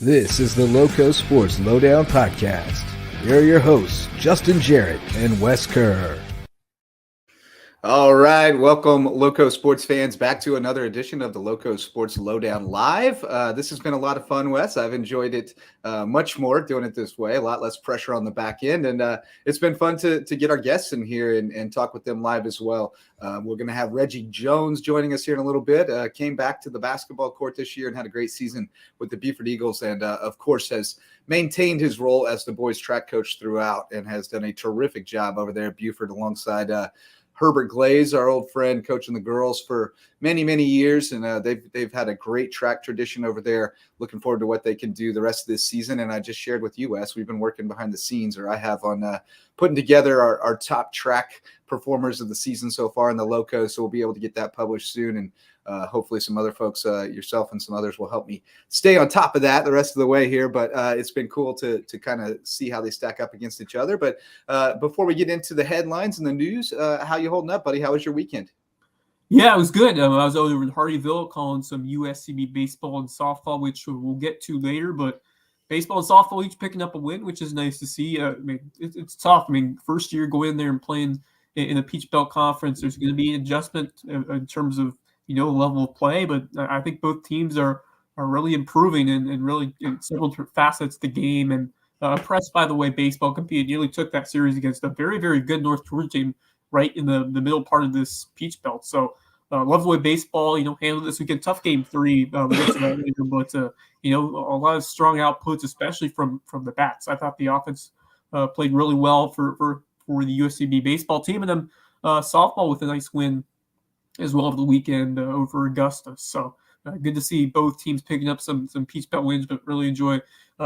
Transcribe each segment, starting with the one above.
This is the LowcoSports Lowdown podcast. Here are your hosts, Justin Jarrett and Wes Kerr. All right, welcome Lowco sports fans back to another edition of the Lowco Sports Lowdown Live. This has been a lot of fun, Wes. I've enjoyed it much more doing it this way, a lot less pressure on the back end. And it's been fun to get our guests in here and talk with them live as well. We're going to have Reggie Jones joining us here in a little bit. Came back to the basketball court this year and had a great season with the Beaufort Eagles and, of course, has maintained his role as the boys track coach throughout and has done a terrific job over there at Beaufort alongside Herbert Glaze, our old friend, coaching the girls for many, many years. And they've had a great track tradition over there. Looking forward to what they can do the rest of this season. And I just shared with you, Wes, we've been working behind the scenes, or I have, on putting together our top track performers of the season so far in the Lowco. So we'll be able to get that published soon. And hopefully some other folks, yourself and some others, will help me stay on top of that the rest of the way here. But it's been cool to kind of see how they stack up against each other. But before we get into the headlines and the news, how you holding up, buddy? How was your weekend? Yeah, it was good. I was over in Hardyville calling some USCB baseball and softball, which we'll get to later. But baseball and softball each picking up a win, which is nice to see. I mean, it's tough. I mean, first year going in there and playing in the Peach Belt Conference, there's going to be an adjustment in terms of level of play. But I think both teams are really improving and really in several facets of the game. And impressed by the way baseball competed. Nearly took that series against a very, very good North Georgia team right in the middle part of this Peach Belt. So love the way baseball, handled this weekend. Tough game 3, we'll get to that later, but a lot of strong outputs, especially from the bats. I thought the offense played really well for the USCB baseball team, and then softball with a nice win as well over the weekend over Augusta. So good to see both teams picking up some Peach Belt wins, but really enjoy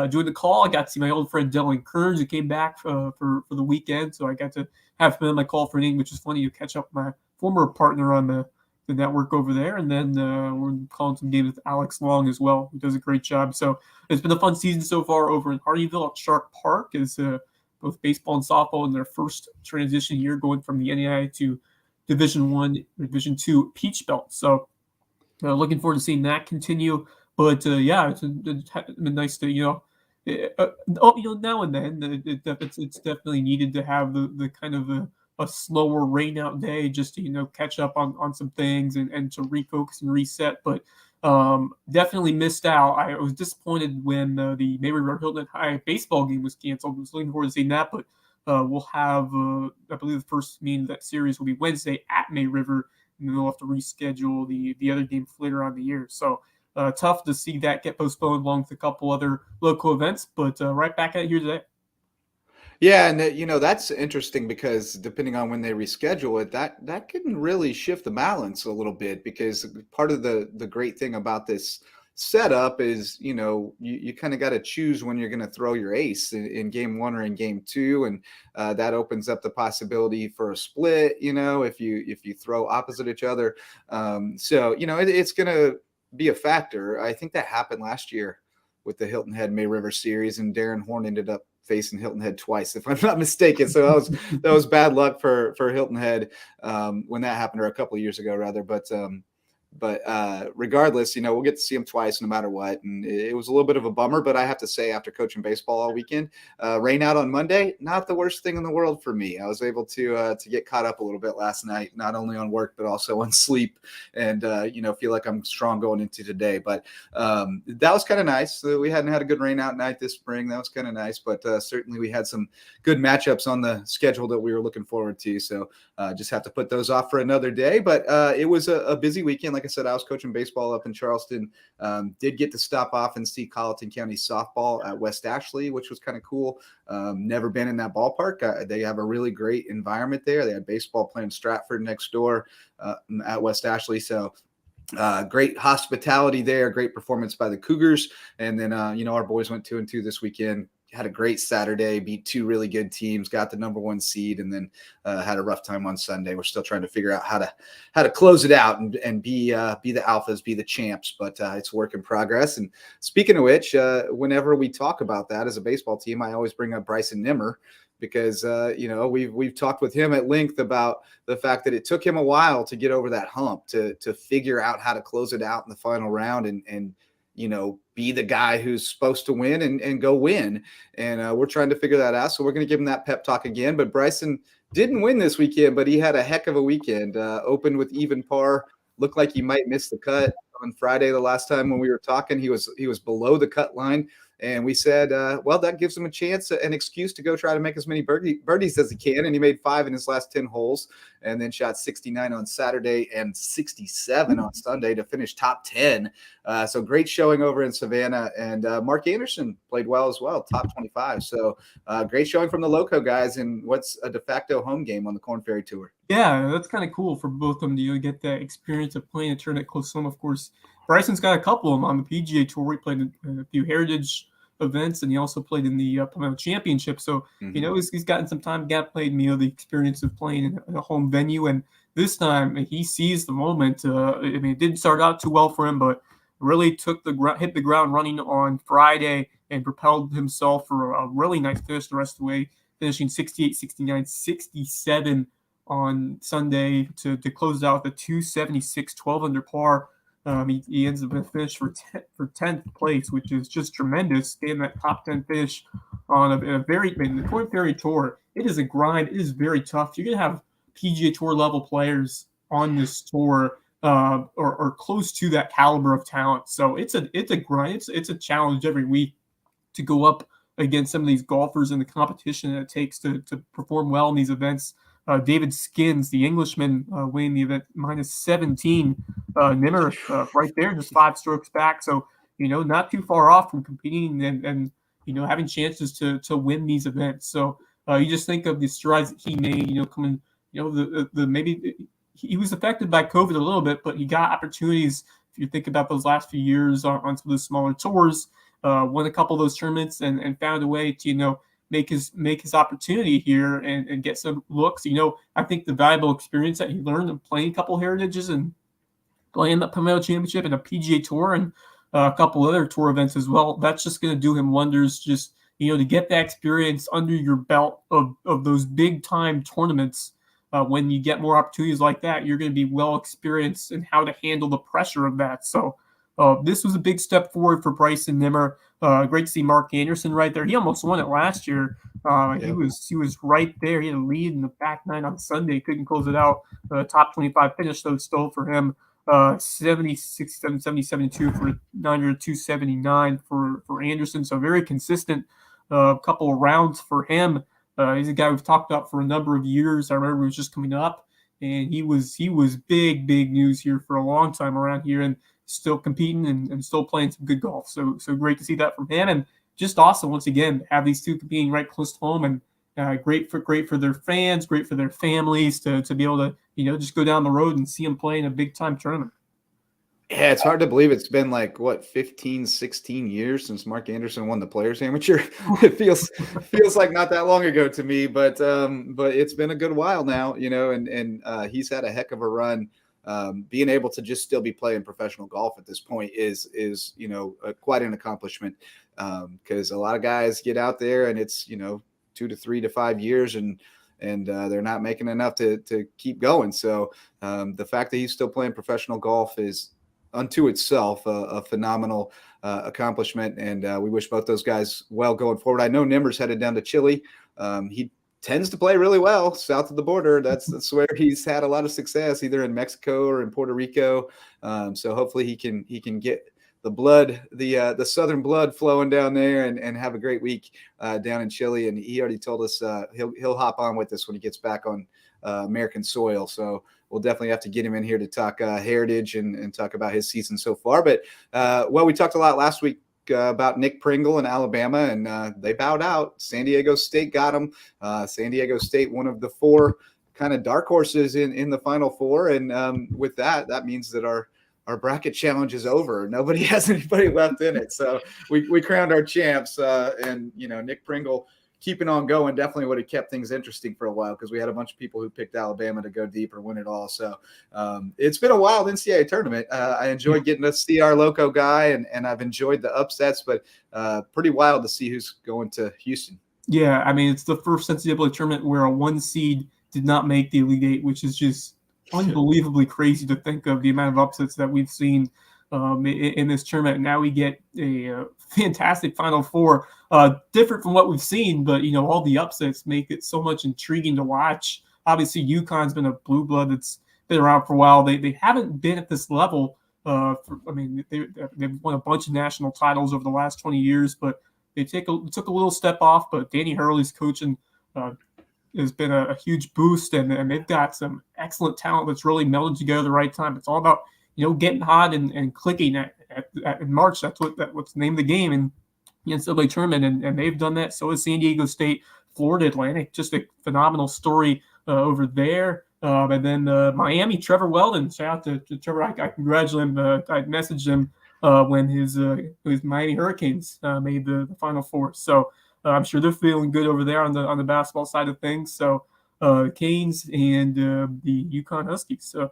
doing the call. I got to see my old friend Dylan Kearns, who came back for the weekend, so I got to have him on my call for an inning, which is funny to catch up with my former partner on the network over there. And then we're calling some games with Alex Long as well, who does a great job. So it's been a fun season so far over in Hardyville at Shark Park, as both baseball and softball in their first transition year going from the NAIA to Division I, Division II Peach Belt. So looking forward to seeing that continue. But it's been nice to now and then it's definitely needed to have the kind of a slower rain out day just to catch up on some things and to refocus and reset. But definitely missed out. I was disappointed when the May River Hilton High baseball game was canceled. I was looking forward to seeing that, but we'll have I believe the first meeting of that series will be Wednesday at May River, and then they'll have to reschedule the other game for later on in the year. So tough to see that get postponed along with a couple other local events, but right back at it here today. Yeah, and that's interesting because depending on when they reschedule it, that can really shift the balance a little bit, because part of the great thing about this setup is you kind of got to choose when you're going to throw your ace in game 1 or in game 2, and that opens up the possibility for a split if you throw opposite each other. So it's going to be a factor. I think that happened last year with the Hilton Head May River series, and Darren Horn ended up facing Hilton Head twice, if I'm not mistaken. So that was bad luck for Hilton Head when that happened, or a couple of years ago rather. But regardless, we'll get to see him twice no matter what. And it was a little bit of a bummer, but I have to say, after coaching baseball all weekend, rain out on Monday, not the worst thing in the world for me. I was able to get caught up a little bit last night, not only on work, but also on sleep, and, feel like I'm strong going into today. But that was kind of nice. We hadn't had a good rain out night this spring. That was kind of nice, but certainly we had some good matchups on the schedule that we were looking forward to. So just have to put those off for another day. But it was a busy weekend. Like I said, I was coaching baseball up in Charleston. Did get to stop off and see Colleton County softball at West Ashley, which was kind of cool. Never been in that ballpark. They have a really great environment there. They had baseball playing Stratford next door at West Ashley. So great hospitality there, great performance by the Cougars. And then, our boys went 2-2 this weekend. Had a great Saturday, beat 2 really good teams, got the number 1 seed, and then had a rough time on Sunday. We're still trying to figure out how to close it out and be the alphas, be the champs, but it's a work in progress. And speaking of which, whenever we talk about that as a baseball team, I always bring up Bryson Nimmer, because we've talked with him at length about the fact that it took him a while to get over that hump, to figure out how to close it out in the final round, and be the guy who's supposed to win and go win. And we're trying to figure that out. So we're going to give him that pep talk again. But Bryson didn't win this weekend, but he had a heck of a weekend. Opened with even par. Looked like he might miss the cut on Friday. The last time when we were talking, he was below the cut line. And we said, well, that gives him a chance, an excuse to go try to make as many birdies as he can. And he made 5 in his last 10 holes, and then shot 69 on Saturday and 67 on Sunday to finish top 10. So great showing over in Savannah. And Mark Anderson played well as well, top 25. So great showing from the Lowco guys in what's a de facto home game on the Korn Ferry Tour. Yeah, that's kind of cool for both of them to get that experience of playing a tournament close to home. Of course, Bryson's got a couple of them on the PGA Tour. He played in a few Heritage events, and he also played in the Palmetto Championship. So, he's gotten some time. Played the experience of playing in a home venue, and this time he seized the moment. It didn't start out too well for him, but really hit the ground running on Friday and propelled himself for a really nice finish the rest of the way, finishing 68, 69, 67 on Sunday to close out the 276, 12 under par. He ends up in a finish for 10th place, which is just tremendous. Getting that top 10 finish on the Korn Ferry Tour. It is a grind. It is very tough. You're gonna have PGA Tour level players on this tour, or close to that caliber of talent. So it's a grind. It's a challenge every week to go up against some of these golfers in the competition that it takes to perform well in these events. David Skins, the Englishman, winning the event -17. Nimmer right there, just 5 strokes back. So, not too far off from competing and having chances to win these events. So you just think of the strides that he made, coming, maybe he was affected by COVID a little bit, but he got opportunities. If you think about those last few years on some of the smaller tours, won a couple of those tournaments and found a way to, make his opportunity here and get some looks. I think the valuable experience that he learned of playing a couple Heritages and playing the Palmetto Championship and a PGA Tour and a couple other tour events as well, that's just going to do him wonders. Just, to get that experience under your belt of those big time tournaments. When you get more opportunities like that, you're going to be well experienced in how to handle the pressure of that. So this was a big step forward for Bryson Nimmer. Great to see Mark Anderson right there. He almost won it last year. He was right there. He had a lead in the back 9 on Sunday. Couldn't close it out. Top 25 finish, though, still for him. 70, 67, 70, 72 for 900, 279 for Anderson. So very consistent couple of rounds for him. He's a guy we've talked about for a number of years. I remember he was just coming up, and he was big news here for a long time around here, and still competing and still playing some good golf. So great to see that from him, and just awesome once again to have these two competing right close to home, and great for their fans, great for their families to be able to just go down the road and see them play in a big time tournament. Yeah, it's hard to believe it's been 15, 16 years since Mark Anderson won the Players Amateur. It feels like not that long ago to me, but it's been a good while now, and he's had a heck of a run. Being able to just still be playing professional golf at this point is quite an accomplishment, because a lot of guys get out there and it's 2 to 3 to 5 years and they're not making enough to keep going. So the fact that he's still playing professional golf is unto itself a phenomenal accomplishment, and we wish both those guys well going forward. I know Nimmer's headed down to Chile. He tends to play really well south of the border. That's where he's had a lot of success, either in Mexico or in Puerto Rico. So hopefully he can get the southern blood flowing down there and have a great week down in Chile. And he already told us he'll hop on with us when he gets back on American soil. So we'll definitely have to get him in here to talk Heritage and talk about his season so far. But we talked a lot last week about Nick Pringle in Alabama, and they bowed out. San Diego State got him. San Diego State, one of the 4 kind of dark horses in the Final Four. And with that means that our bracket challenge is over. Nobody has anybody left in it. So we crowned our champs, and Nick Pringle keeping on going definitely would have kept things interesting for a while, because we had a bunch of people who picked Alabama to go deep or win it all. So it's been a wild NCAA tournament. I enjoyed getting to see our Lowco guy, and I've enjoyed the upsets, but pretty wild to see who's going to Houston. Yeah, it's the first NCAA tournament where a 1 seed did not make the Elite Eight, which is just unbelievably crazy to think of, the amount of upsets that we've seen in this tournament. Now we get a fantastic Final Four, different from what we've seen, but all the upsets make it so much intriguing to watch. Obviously, UConn's been a blue blood that's been around for a while. They haven't been at this level. They've won a bunch of national titles over the last 20 years, but they took a little step off. But Danny Hurley's coaching has been a huge boost, and they've got some excellent talent that's really melded together at the right time. It's all about getting hot and clicking in March. That's what's the name of the game in the NCAA tournament, and they've done that. So has San Diego State, Florida Atlantic, just a phenomenal story over there. And then Miami, Trevor Weldon. Shout out to Trevor. I congratulate him. I messaged him when his Miami Hurricanes made the Final Four. So I'm sure they're feeling good over there on the basketball side of things. So Canes and the UConn Huskies. So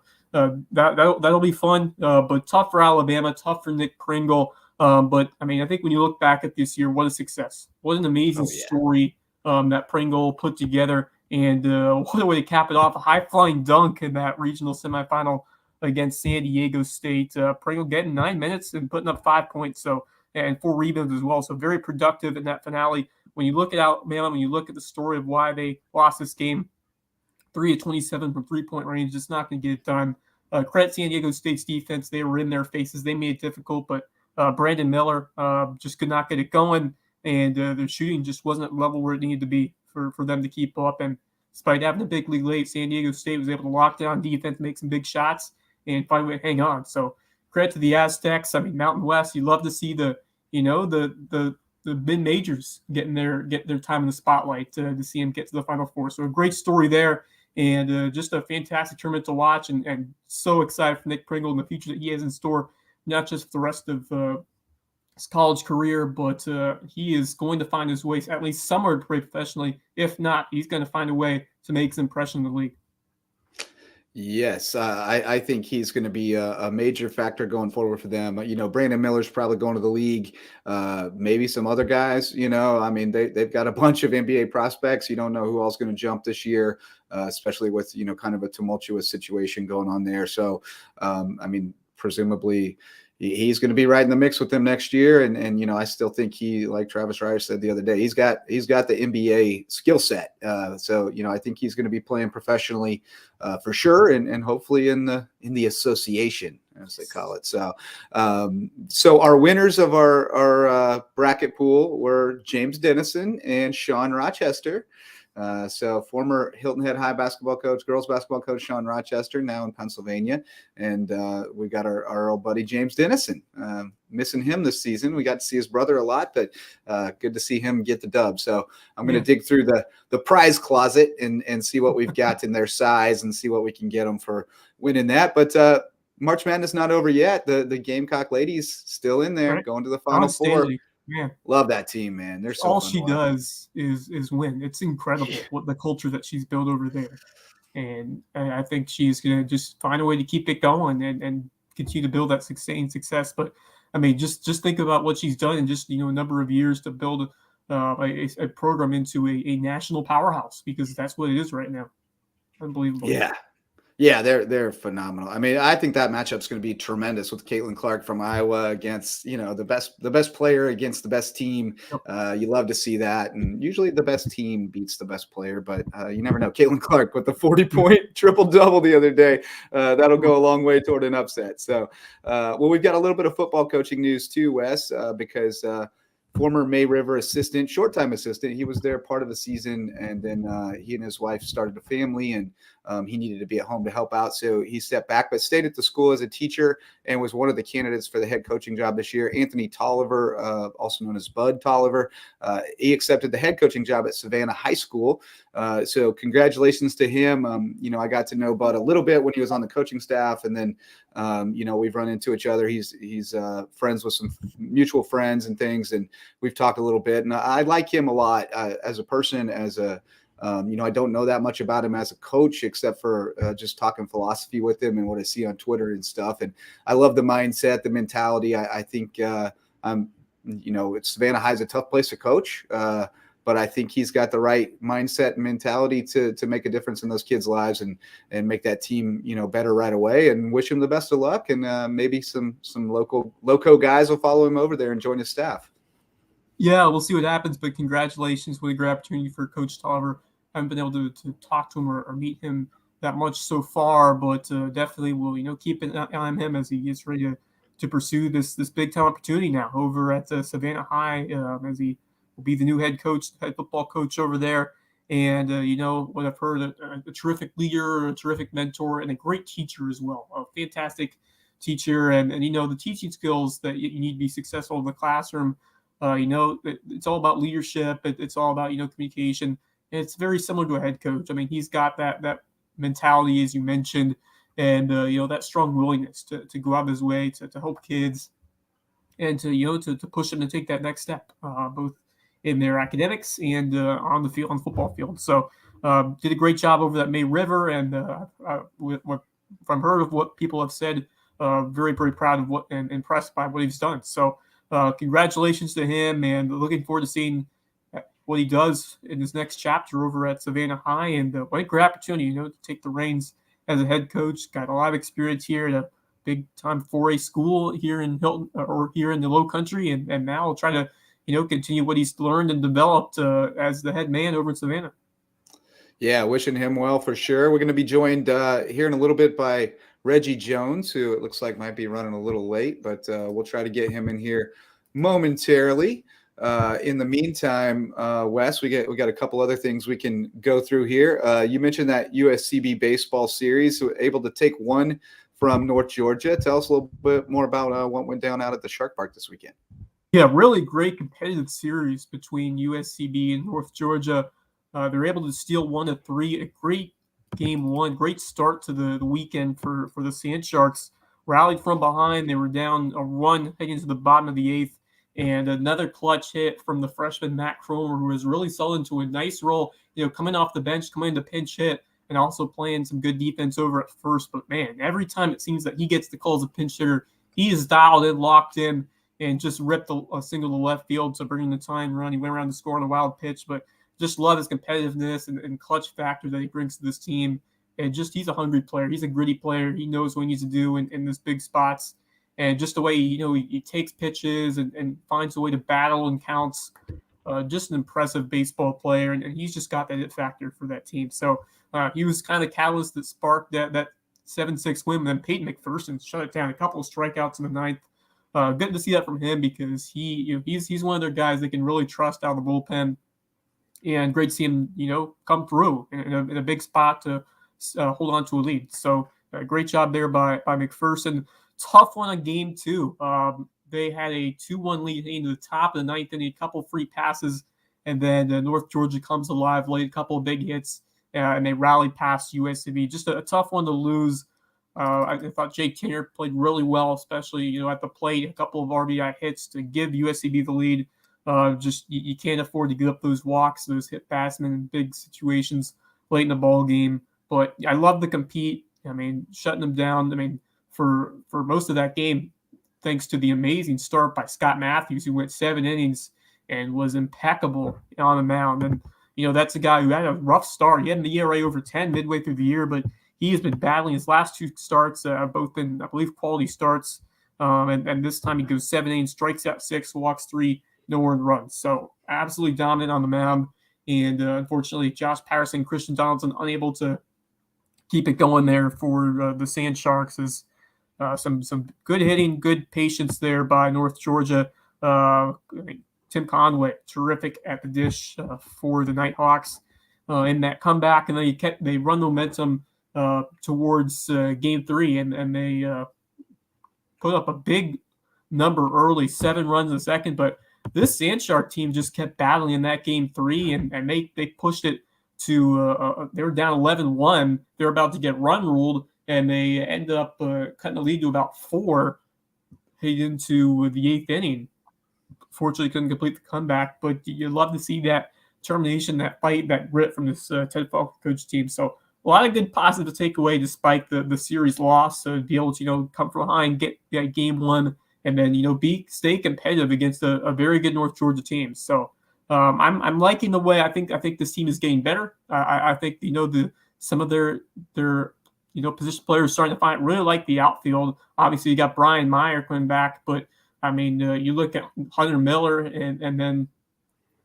that'll be fun. But tough for Alabama, tough for Nick Pringle. But I think when you look back at this year, what a success! What an amazing story that Pringle put together. And what a way to cap it off. A high-flying dunk in that regional semifinal against San Diego State. Pringle getting 9 minutes and putting up 5 points and 4 rebounds as well. So very productive in that finale. When you look at Alabama, when you look at the story of why they lost this game, 3 of 27 from three-point range, just not going to get it done. Credit San Diego State's defense. They were in their faces. They made it difficult, but Brandon Miller just could not get it going, and their shooting just wasn't at the level where it needed to be for them to keep up. And despite having a big lead late, San Diego State was able to lock down defense, make some big shots, and find a way to hang on. So credit to the Aztecs. Mountain West, you love to see the mid majors get their time in the spotlight to see them get to the Final Four. So a great story there, and just a fantastic tournament to watch, and so excited for Nick Pringle and the future that he has in store, not just for the rest of his college career, but he is going to find his way at least somewhere to play professionally. If not, he's going to find a way to make his impression in the league. Yes, I think he's going to be a major factor going forward for them. Brandon Miller's probably going to the league. Maybe some other guys. They've got a bunch of NBA prospects. You don't know who else is going to jump this year, especially with kind of a tumultuous situation going on there. So, presumably he's going to be right in the mix with them next year. And I still think he, like Travis Ryder said the other day, he's got the NBA skill set. So I think he's going to be playing professionally for sure. And hopefully in the association, as they call it. So our winners of our bracket pool were James Dennison and Sean Rochester. So former Hilton Head High basketball coach, girls basketball coach Sean Rochester, now in Pennsylvania. And we got our old buddy James Dennison. Missing him this season. We got to see his brother a lot, but good to see him get the dub. So I'm going to dig through the prize closet and see what we've got in their size and see what we can get them for winning that. But March Madness not over yet. The Gamecock ladies still in there, going to the Final Four. Yeah, love that team, man. They're so all fun she does is win. It's incredible what the culture that she's built over there, and I think she's gonna just find a way to keep it going and continue to build that sustained success. But just think about what she's done in just a number of years to build a program into a national powerhouse, because that's what it is right now. Unbelievable. Yeah, they're phenomenal. I think that matchup's going to be tremendous with Caitlin Clark from Iowa against, the best player against the best team. You love to see that, and usually the best team beats the best player, but you never know. Caitlin Clark with the 40-point triple-double the other day. That'll go a long way toward an upset. So, we've got a little bit of football coaching news too, Wes, because former May River assistant, short-time assistant. He was there part of the season, and then he and his wife started a family, and he needed to be at home to help out. So he stepped back, but stayed at the school as a teacher and was one of the candidates for the head coaching job this year. Anthony Tolliver, also known as Bud Tolliver, he accepted the head coaching job at Savannah High School. So congratulations to him. I got to know Bud a little bit when he was on the coaching staff, and then, we've run into each other. He's friends with some mutual friends and things, and we've talked a little bit. And I like him a lot as a person, as a I don't know that much about him as a coach, except for just talking philosophy with him and what I see on Twitter and stuff. And I love the mindset, the mentality. I think, Savannah High is a tough place to coach, but but I think he's got the right mindset and mentality to make a difference in those kids' lives and make that team, better right away. And wish him the best of luck. And maybe some Lowco guys will follow him over there and join his staff. Yeah, we'll see what happens, but congratulations. What a great opportunity for Coach Tolliver. I haven't been able to talk to him or meet him that much so far, but definitely will, keep an eye on him as he gets ready to pursue this big time opportunity now over at Savannah High, as he will be the new head football coach over there. And, what I've heard, a terrific leader, a terrific mentor, and a great teacher as well. A fantastic teacher. And the teaching skills that you need to be successful in the classroom. It's all about leadership. It's all about, communication. And it's very similar to a head coach. I mean, he's got that mentality, as you mentioned, and, that strong willingness to go out of his way to help kids and to push them to take that next step, both in their academics and on the field, on the football field. So did a great job over that May River. And from heard of what people have said, very, very proud of and impressed by what he's done. So congratulations to him, and looking forward to seeing what he does in his next chapter over at Savannah High. And what a great opportunity, to take the reins as a head coach. Got a lot of experience here at a big time 4A school here in Hilton or here in the Lowcountry, and now I'll try to, continue what he's learned and developed as the head man over in Savannah. Yeah, wishing him well for sure. We're going to be joined here in a little bit by Reggie Jones, who it looks like might be running a little late, but we'll try to get him in here momentarily. In the meantime, Wes, we got a couple other things we can go through here. You mentioned that USCB baseball series, so able to take one from North Georgia. Tell us a little bit more about what went down out at the Shark Park this weekend. Yeah, really great competitive series between USCB and North Georgia. They're able to steal 1-3. A great game one, great start to the weekend for the Sand Sharks. Rallied from behind. They were down a run heading to the bottom of the eighth. And another clutch hit from the freshman Matt Cromer, who was really settled into a nice role, coming off the bench, coming into pinch hit, and also playing some good defense over at first. But, man, every time it seems that he gets the calls of pinch hitter, he is dialed in, locked in, and just ripped a single to left field to bring in the tying run. He went around to score on a wild pitch, but just love his competitiveness and clutch factor that he brings to this team. And just he's a hungry player. He's a gritty player. He knows what he needs to do in these big spots. And just the way, he takes pitches and finds a way to battle and counts. Just an impressive baseball player. And he's just got that it factor for that team. So he was kind of the catalyst that sparked that 7-6 win. And then Peyton McPherson shut it down. A couple of strikeouts in the ninth. Good to see that from him because he's one of their guys they can really trust out of the bullpen. And great to see him, come through in a big spot to hold on to a lead. So great job there by McPherson. Tough one on game two. They had a 2-1 lead into the top of the ninth inning, a couple free passes, and then North Georgia comes alive late, a couple of big hits, and they rallied past USCB. Just a tough one to lose. I thought Jake Kinner played really well, especially at the plate, a couple of RBI hits to give USCB the lead. Just you can't afford to give up those walks, those hit batsmen in big situations late in the ball game. But I love the compete. I mean, shutting them down. I mean, for most of that game, thanks to the amazing start by Scott Matthews, who went 7 innings and was impeccable on the mound. And that's a guy who had a rough start. He had an ERA over 10 midway through the year, but he has been battling. His last 2 starts have both been, I believe, quality starts. And this time he goes 7 innings, strikes out 6, walks 3, no earned runs. So absolutely dominant on the mound. And unfortunately, Josh Patterson, Christian Donaldson unable to keep it going there for the Sand Sharks. Is some good hitting, good patience there by North Georgia. Tim Conway, terrific at the dish for the Nighthawks in that comeback. And then they run the momentum towards game 3, and they put up a big number early, 7 runs in the second. But this Sand Shark team just kept battling in that game 3, and they pushed it to they were down 11-1. They're about to get run ruled, and they ended up cutting the lead to about 4 heading into the 8th inning. Fortunately, couldn't complete the comeback, but you love to see that determination, that fight, that grit from this Ted Falk coach team. So a lot of good positive to take away despite the series loss. So to be able to come from behind, get that game 1, and then stay competitive against a very good North Georgia team. So I'm liking the way I think this team is getting better. I think some of their position players starting to really like the outfield. Obviously, you got Brian Meyer coming back, but I mean, you look at Hunter Miller and then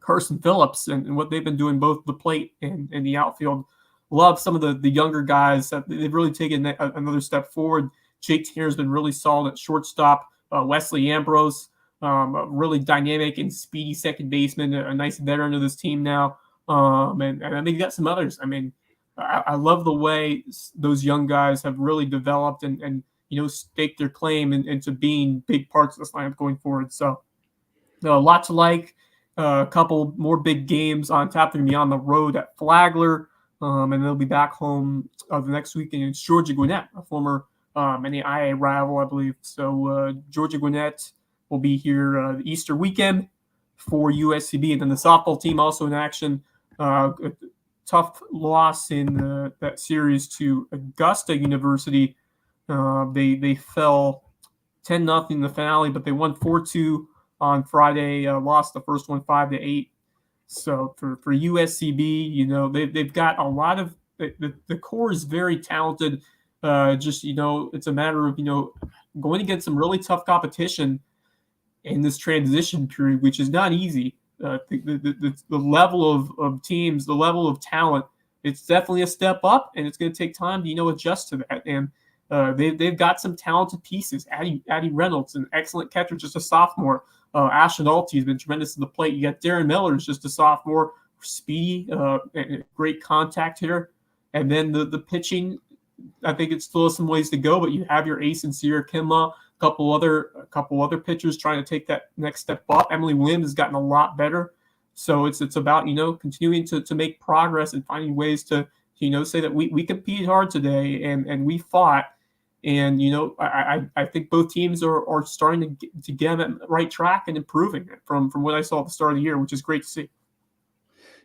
Carson Phillips and what they've been doing both the plate and the outfield. Love some of the younger guys. They've really taken another step forward. Jake Tanner's been really solid at shortstop. Wesley Ambrose, a really dynamic and speedy second baseman, a nice veteran of this team now. And I think you got some others. I mean, I love the way those young guys have really developed and staked their claim into being big parts of this lineup going forward. So a lot to like. A couple more big games on tap. They're going to be on the road at Flagler, and they'll be back home the next weekend against Georgia Gwinnett, a former NAIA rival, I believe. So Georgia Gwinnett will be here the Easter weekend for USCB, and then the softball team also in action. A tough loss in that series to Augusta University. They fell 10-0 in the finale, but they won 4-2 on Friday. Lost the first one 5-8. So for USCB, they've got a lot of the core is very talented. It's a matter of going against some really tough competition in this transition period, which is not easy. The level of teams, the level of talent, it's definitely a step up, and it's going to take time to adjust to that. And they've got some talented pieces. Addie Reynolds, an excellent catcher, just a sophomore. Ashton Alty has been tremendous at the plate. You got Darren Miller, who's just a sophomore, speedy, and great contact hitter. And then the pitching, I think it's still some ways to go, but you have your ace in Sierra Kimla, a couple other pitchers trying to take that next step up. Emily Williams has gotten a lot better. So it's about continuing to make progress and finding ways to say that we competed hard today and we fought. And, I think both teams are starting to get on the right track and improving from what I saw at the start of the year, which is great to see.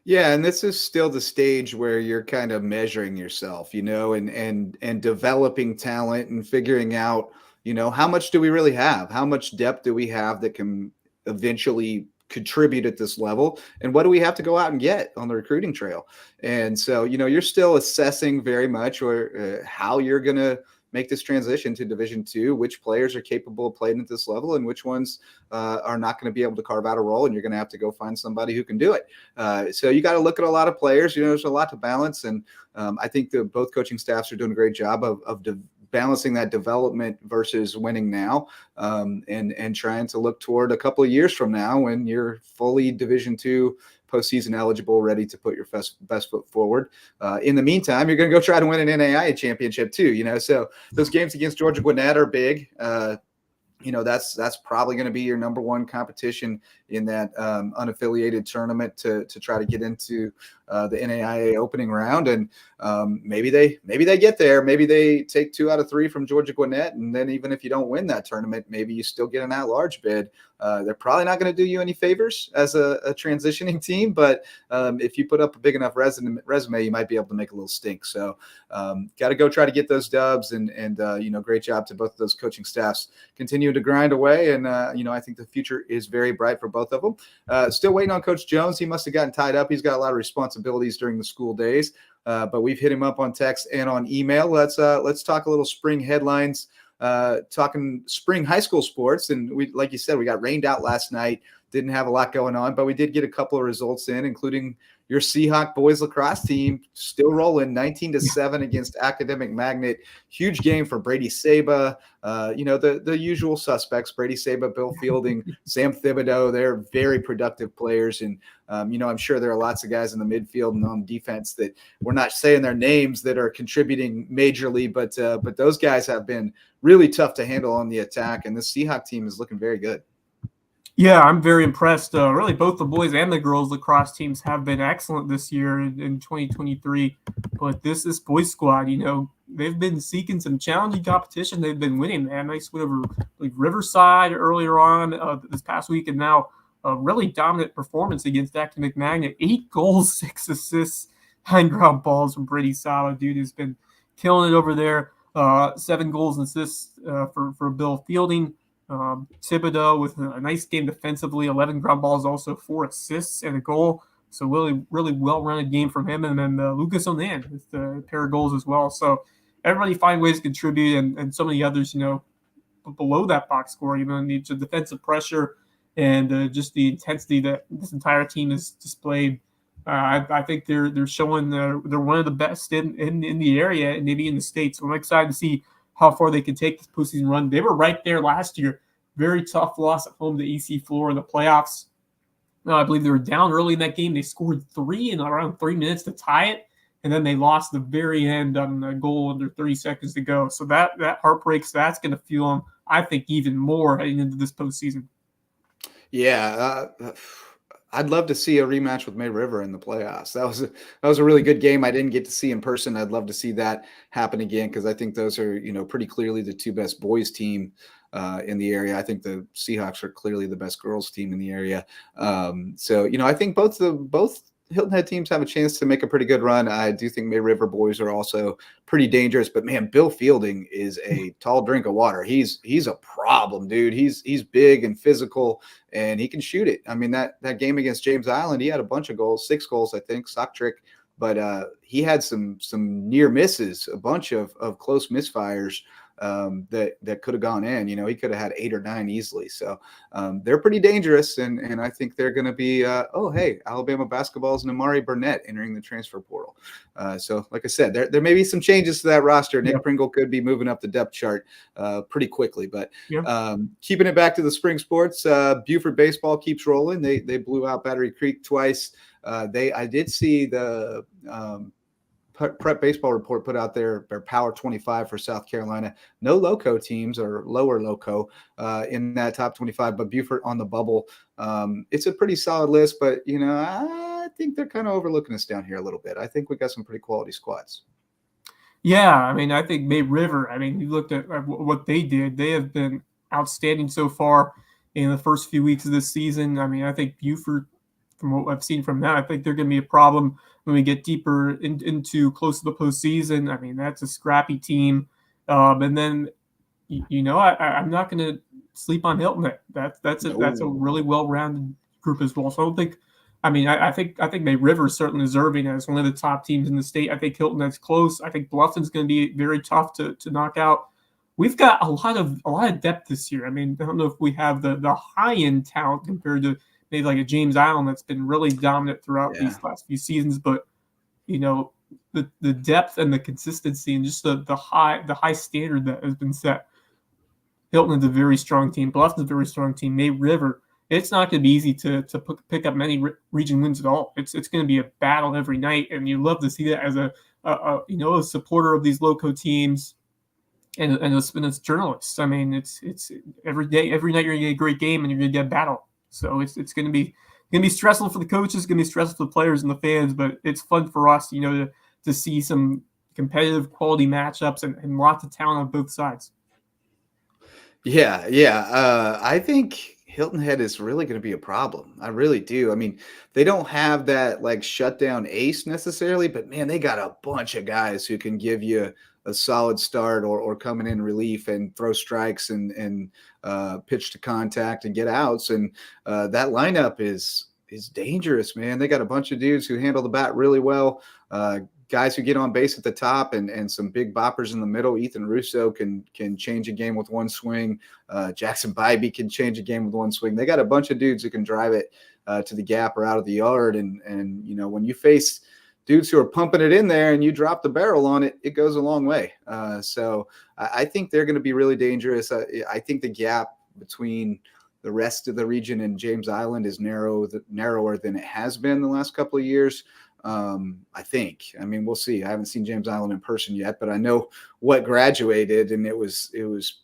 Yeah, and this is still the stage where you're kind of measuring yourself, and developing talent and figuring out, how much do we really have? How much depth do we have that can eventually contribute at this level? And what do we have to go out and get on the recruiting trail? And so, you're still assessing very much how you're going to make this transition to Division II, which players are capable of playing at this level and which ones are not going to be able to carve out a role, and you're going to have to go find somebody who can do it. So you got to look at a lot of players. There's a lot to balance, and I think that both coaching staffs are doing a great job of balancing that development versus winning now, and trying to look toward a couple of years from now when you're fully Division II postseason eligible, ready to put your best foot forward. In the meantime, you're going to go try to win an NAIA championship too, so those games against Georgia Gwinnett are big. That's probably going to be your number one competition in that unaffiliated tournament to try to get into the NAIA opening round. And maybe they get there. Maybe they take 2 out of 3 from Georgia Gwinnett. And then even if you don't win that tournament, maybe you still get an at-large bid. They're probably not going to do you any favors as a transitioning team. But if you put up a big enough resume, you might be able to make a little stink. So got to go try to get those dubs. And great job to both of those coaching staffs. Continue to grind away. And, I think the future is very bright for both of them. Still waiting on Coach Jones. He must have gotten tied up. He's got a lot of responsibilities during the school days. But we've hit him up on text and on email. Let's talk a little spring headlines, talking spring high school sports. And we, like you said, we got rained out last night. Didn't have a lot going on, but we did get a couple of results in, including your Seahawk boys lacrosse team still rolling 19-7 against Academic Magnet. Huge game for Brady Saba. The usual suspects, Brady Saba, Bill Fielding, Sam Thibodeau. They're very productive players. And, I'm sure there are lots of guys in the midfield and on defense that we're not saying their names that are contributing majorly, but those guys have been really tough to handle on the attack. And this Seahawk team is looking very good. Yeah, I'm very impressed. Really, both the boys and the girls lacrosse teams have been excellent this year in 2023. But this boys squad, they've been seeking some challenging competition. They've been winning. They had a nice win over Riverside earlier on this past week, and now a really dominant performance against Academic Magnet. 8 goals, 6 assists, 9 ground balls from Brady Sala. Dude has been killing it over there. 7 goals and assists for Bill Fielding. Thibodeau with a nice game defensively, 11 ground balls, also 4 assists and a goal. So really, really well-rounded game from him. And then Lucas Onan with a pair of goals as well. So everybody find ways to contribute, and so many others, below that box score, needs the defensive pressure and just the intensity that this entire team has displayed. I think they're showing they're one of the best in the area and maybe in the States. So I'm excited to see how far they can take this postseason run. They were right there last year. Very tough loss at home to EC Flora in the playoffs. I believe they were down early in that game. They scored 3 in around 3 minutes to tie it, and then they lost the very end on a goal under 30 seconds to go. So that heartbreaks. That's going to fuel them, I think, even more heading into this postseason. Yeah, I'd love to see a rematch with May River in the playoffs. That was a really good game. I didn't get to see in person. I'd love to see that happen again because I think those are pretty clearly the two best boys team in the area. I think the Seahawks are clearly the best girls team in the area. So I think both Hilton Head teams have a chance to make a pretty good run. I do think May River boys are also pretty dangerous, but man, Bill Fielding is a tall drink of water. He's a problem, dude. He's big and physical, and he can shoot it. I mean, that game against James Island, he had a bunch of goals, 6 goals, I think, sock trick, but he had some near misses, a bunch of close misfires that could have gone in. He could have had 8 or 9 easily. So they're pretty dangerous, and I think they're going to be. Hey, Alabama basketball's and Amari Burnett entering the transfer portal. So, like I said, there may be some changes to that roster. Nick Pringle could be moving up the depth chart pretty quickly. But keeping it back to the spring sports, Beaufort baseball keeps rolling. They blew out Battery Creek twice. I did see the. Prep Baseball Report put out their Power 25 for South Carolina. No Lowco teams or lower Lowco in that top 25, but Beaufort on the bubble. It's a pretty solid list, but I think they're kind of overlooking us down here a little bit. I think we got some pretty quality squads. Yeah, I mean, I think May River. I mean, you looked at what they did. They have been outstanding so far in the first few weeks of this season. I mean, I think Beaufort, from what I've seen from that, I think they're going to be a problem when we get deeper into close to the postseason. I mean, that's a scrappy team. And then, I'm not going to sleep on Hilton. That's a really well-rounded group as well. So I don't think. I mean, I think May River is certainly deserving as one of the top teams in the state. I think Hilton that's close. I think Bluffton's going to be very tough to knock out. We've got a lot of depth this year. I mean, I don't know if we have the high-end talent compared to maybe like a James Island that's been really dominant throughout these last few seasons, but the depth and the consistency and just the high standard that has been set. Hilton is a very strong team. Bluffton's a very strong team. May River, it's not going to be easy to pick up many region wins at all. It's going to be a battle every night, and you love to see that as a supporter of these Lowco teams and as journalists. I mean, it's every day, every night you're going to get a great game and you're going to get a battle. So it's going to be stressful for the coaches, it's going to be stressful for the players and the fans, but it's fun for us, to see some competitive quality matchups and lots of talent on both sides. Yeah. I think Hilton Head is really going to be a problem. I really do. I mean, they don't have that like shutdown ace necessarily, but man, they got a bunch of guys who can give you a solid start or coming in relief and throw strikes and pitch to contact and get outs. And that lineup is dangerous, man. They got a bunch of dudes who handle the bat really well. Guys who get on base at the top and some big boppers in the middle. Ethan Russo can change a game with one swing. Jackson Bybee can change a game with one swing. They got a bunch of dudes who can drive it to the gap or out of the yard. And when you face dudes who are pumping it in there and you drop the barrel on it, it goes a long way. So I think they're going to be really dangerous. I think the gap between the rest of the region and James Island is narrower than it has been the last couple of years. I think. I mean, we'll see. I haven't seen James Island in person yet, but I know what graduated, and it was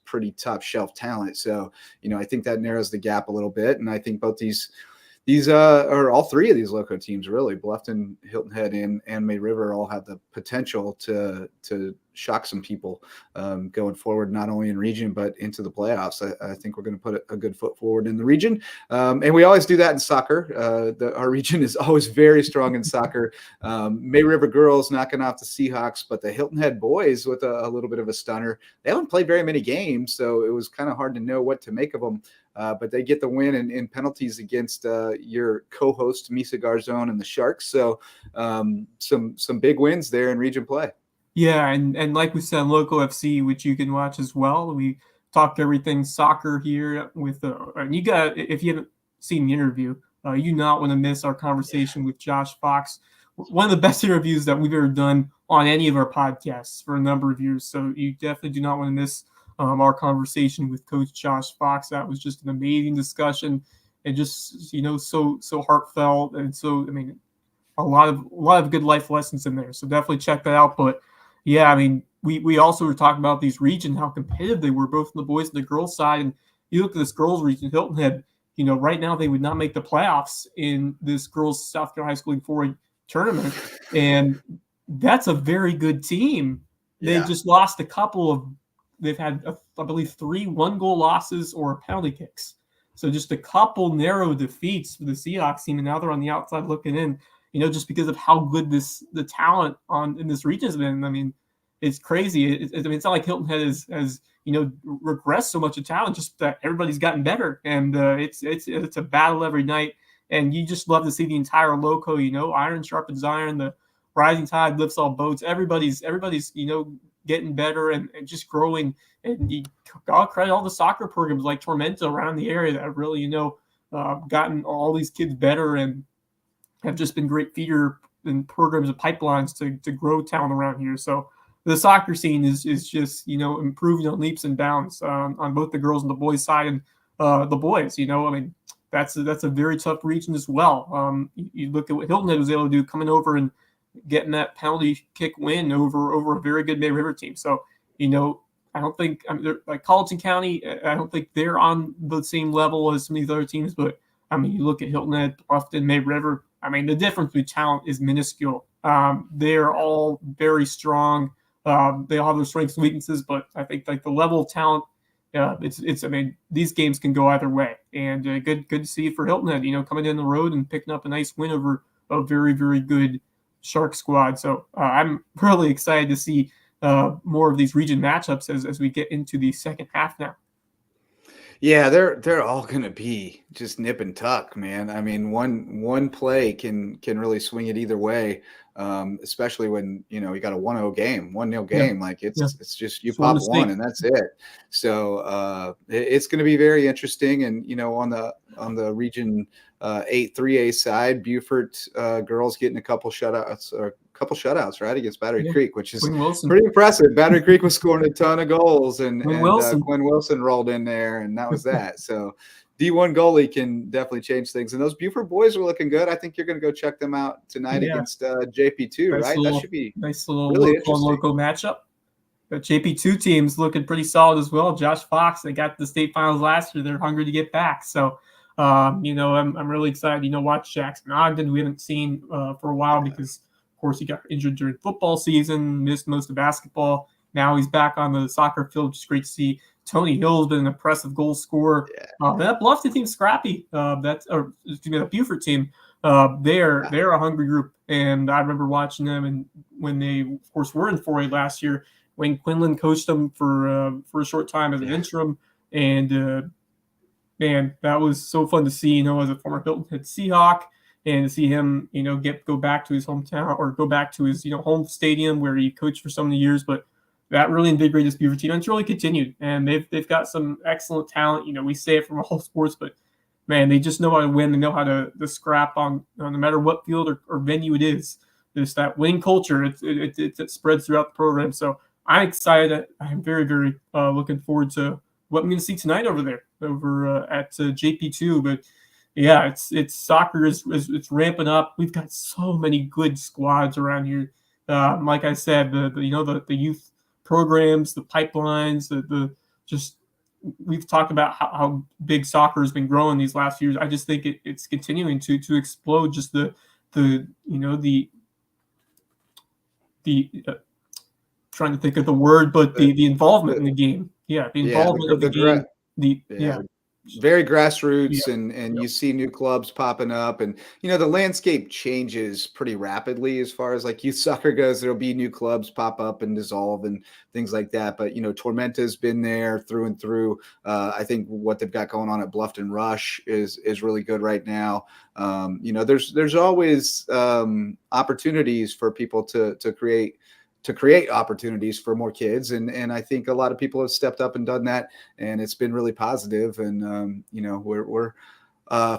pretty top shelf talent. So, I think that narrows the gap a little bit. And I think both these these or all three of these Lowco teams, really, Bluffton, Hilton Head, and May River, all have the potential to shock some people going forward, not only in region but into the playoffs. I think we're going to put a good foot forward in the region, and we always do that in soccer. Our region is always very strong in soccer. May River girls knocking off the Seahawks, but the Hilton Head boys with a little bit of a stunner. They haven't played very many games, so it was kind of hard to know what to make of them. But they get the win in penalties against your co-host Misa Garzone and the Sharks. So some big wins there in region play. Yeah, and like we said, Lowco FC, which you can watch as well. We talked everything soccer here with and you got, if you haven't seen the interview, you not want to miss our conversation with Josh Fox. One of the best interviews that we've ever done on any of our podcasts for a number of years. So you definitely do not want to miss our conversation with Coach Josh Fox. That was just an amazing discussion, and just so heartfelt, and so a lot of good life lessons in there. So definitely check that out. But yeah, we also were talking about these regions, how competitive they were, both on the boys and the girls side. And you look at this girls region, Hilton Head. Right now they would not make the playoffs in this girls South Carolina High School League 4A tournament, and that's a very good team. They just lost a couple of. They've had, I believe, 3 1-goal losses or penalty kicks. So just a couple narrow defeats for the Seahawks team, and now they're on the outside looking in. Just because of how good the talent in this region has been. It's crazy. It's not like Hilton Head has regressed so much of talent, just that everybody's gotten better, and it's a battle every night. And you just love to see the entire Lowco. Iron sharpens iron. The rising tide lifts all boats. Everybody's getting better and just growing. And I'll credit all the soccer programs like Tormenta around the area that have really, gotten all these kids better and have just been great feeder and programs and pipelines to grow talent around here. So the soccer scene is just, improving on leaps and bounds on both the girls and the boys side. And the boys, that's a very tough region as well. You look at what Hilton Head was able to do coming over and getting that penalty kick win over a very good May River team. So, I don't think like Colleton County, I don't think they're on the same level as some of these other teams. But you look at Hilton Head, Bluffton, May River. The difference between talent is minuscule. They're all very strong. They all have their strengths and weaknesses, but I think like the level of talent, these games can go either way. And good to see for Hilton Head, coming in the road and picking up a nice win over a very, very good Shark squad. So I'm really excited to see more of these region matchups as we get into the second half now. Yeah, they're all gonna be just nip and tuck, man. One play can really swing it either way, especially when you got a 1-0 game, 1-0 game. Like it's just you pop one and that's it. So it's going to be very interesting. And on the region 8 3A side, Beaufort girls getting a couple shutouts, right, against Battery Creek, which is pretty impressive. Battery Creek was scoring a ton of goals, and Quinn Wilson rolled in there, and that was that. So D1 goalie can definitely change things. And those Beaufort boys are looking good. I think you're going to go check them out tonight against JP2, right? That should be nice little really local matchup. The JP2 team's looking pretty solid as well. Josh Fox, they got the state finals last year. They're hungry to get back. So, I'm really excited. Watch Jackson Ogden, we haven't seen for a while because, of course, he got injured during football season, missed most of basketball. Now he's back on the soccer field, which is great to see. Tony Hill's been an impressive goal scorer. That Bluffton team's scrappy. The Beaufort team, they're a hungry group. And I remember watching them, and when they, of course, were in 4A last year, Wayne Quinlan coached them for a short time as an interim. And, man, that was so fun to see, as a former Hilton Head Seahawk, and to see him, go back to his hometown or go back to his, home stadium where he coached for so many years. But that really invigorated this Beaufort team, and it's really continued. And they've got some excellent talent. We say it from all sports, but man, they just know how to win. They know how to scrap on no matter what field or venue it is. There's that winning culture. It spreads throughout the program. So I'm excited. I'm very, very looking forward to what I'm going to see tonight over at JP2. But yeah, it's soccer is ramping up. We've got so many good squads around here. Like I said, the youth programs, the pipelines, we've talked about how big soccer has been growing these last years. I just think it's continuing to explode. Just the trying to think of the word, but the involvement in the game. Yeah, the involvement of the game. Very grassroots, Yeah. and you see new clubs popping up, and the landscape changes pretty rapidly as far as like youth soccer goes. There'll be new clubs pop up and dissolve and things like that. But Tormenta's been there through and through. I think what they've got going on at Bluffton Rush is really good right now. There's always opportunities for people to create opportunities for more kids. And I think a lot of people have stepped up and done that, and it's been really positive. And, we're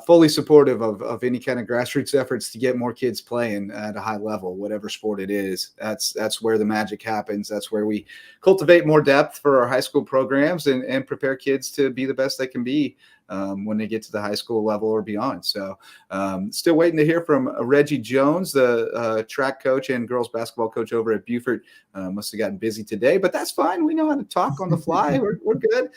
fully supportive of any kind of grassroots efforts to get more kids playing at a high level, whatever sport it is. That's where the magic happens. That's where we cultivate more depth for our high school programs and prepare kids to be the best they can be when they get to the high school level or beyond. So still waiting to hear from Reggie Jones, the track coach and girls basketball coach over at Beaufort. Must have gotten busy today, but that's fine. We know how to talk on the fly. We're good.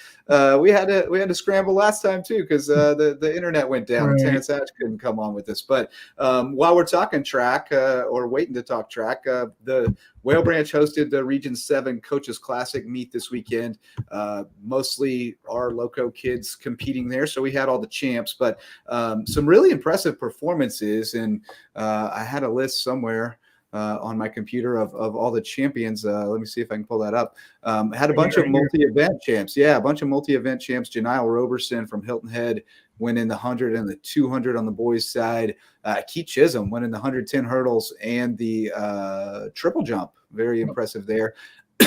We had to scramble last time too, because the internet went down. Right. Terrence Hatch couldn't come on with us. But while we're talking track or waiting to talk track, the Whale Branch hosted the Region 7 Coaches Classic meet this weekend. Mostly our Lowco kids competing there, so we had all the champs, but some really impressive performances. And I had a list somewhere on my computer of all the champions. Let me see if I can pull that up. Had a bunch of multi-event champs. Yeah, a bunch of multi-event champs. Janile Roberson from Hilton Head winning the 100 and the 200 on the boys' side. Keith Chisholm winning the 110 hurdles and the triple jump. Very impressive there.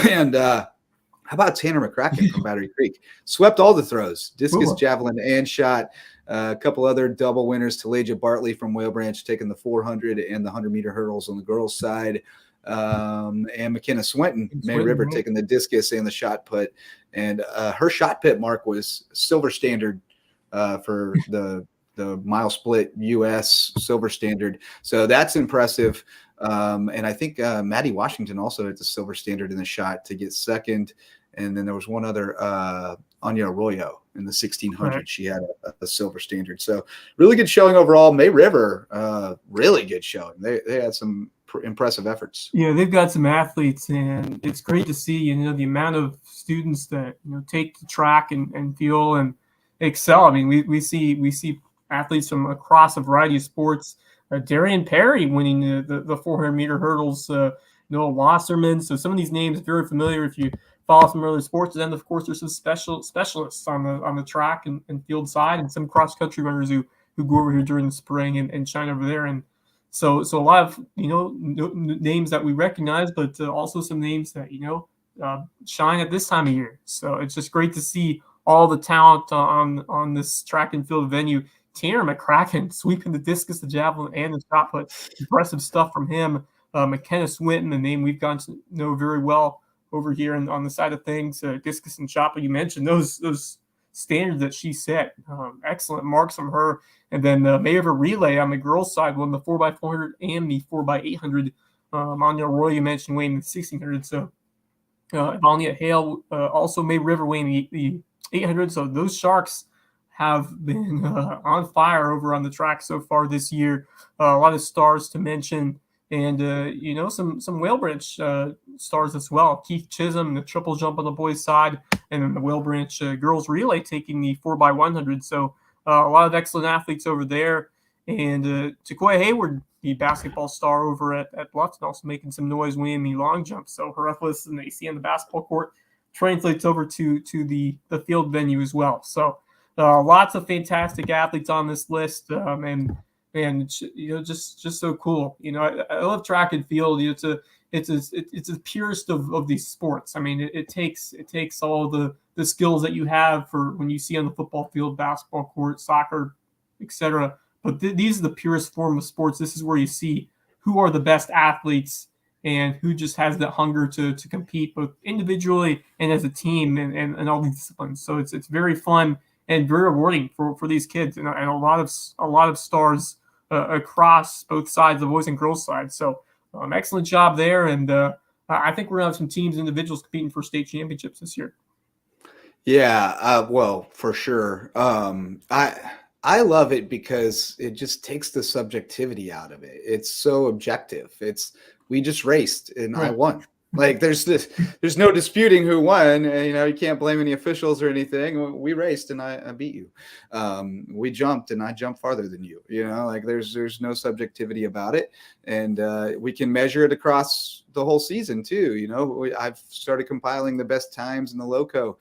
And how about Tanner McCracken from Battery Creek? Swept all the throws, discus, javelin, and shot. A couple other double winners, Talaja Bartley from Whale Branch taking the 400 and the 100-meter hurdles on the girls' side. And McKenna Swinton, May River, taking the discus and the shot put. And her shot put mark was silver standard for the mile split U.S. silver standard. So that's impressive. And I think Maddie Washington also hit the silver standard in the shot to get second. And then there was one other, Anya Arroyo in the 1600. Right. She had a silver standard. So really good showing overall. May River, really good showing. They had some impressive efforts. Yeah, they've got some athletes, and it's great to see, the amount of students that, take the track and feel and excel. I mean, we see athletes from across a variety of sports. Darian Perry winning the 400-meter hurdles, Noah Wasserman. So some of these names are very familiar if you follow some other sports. And then, of course, there's some specialists on the track and field side, and some cross-country runners who go over here during the spring and shine over there. And so a lot of, names that we recognize, but also some names that, shine at this time of year. So it's just great to see all the talent on this track and field venue. Tanner McCracken sweeping the discus, the javelin, and the shot put. Impressive stuff from him. McKenna Swinton, the name we've gotten to know very well over here on the side of things. Discus and shot put, you mentioned those standards that she set. Excellent marks from her. And then May River Relay on the girls' side won the 4x400 and the 4x800. Anya Roy, you mentioned, weighing the 1600. So Vanya Hale also May River weighing the 800. So those Sharks have been on fire over on the track so far this year. A lot of stars to mention, and some Whale Branch stars as well. Keith Chisholm, the triple jump on the boys' side, and then the Whale Branch girls relay taking the 4x100. So a lot of excellent athletes over there. And Takoya Hayward, the basketball star over at Bluffton, also making some noise winning the long jump. So her athleticism that you see on the basketball court translates over to the field venue as well. So lots of fantastic athletes on this list, and just so cool. I love track and field. It's the purest of these sports. I mean, it takes all the skills that you have for when you see on the football field, basketball court, soccer, etc. But these are the purest form of sports. This is where you see who are the best athletes and who just has that hunger to compete both individually and as a team and all these disciplines. So it's very fun and very rewarding for these kids, and a lot of stars across both sides, the boys and girls side. So excellent job there, and I think we're gonna have some teams, individuals competing for state championships this year. Yeah, well, for sure. I love it because it just takes the subjectivity out of it. It's so objective. We just raced and I Right. won. Like there's no disputing who won. You can't blame any officials or anything. We raced and I beat you. We jumped and I jumped farther than you. Like there's no subjectivity about it, and we can measure it across the whole season too. I've started compiling the best times in the Lowco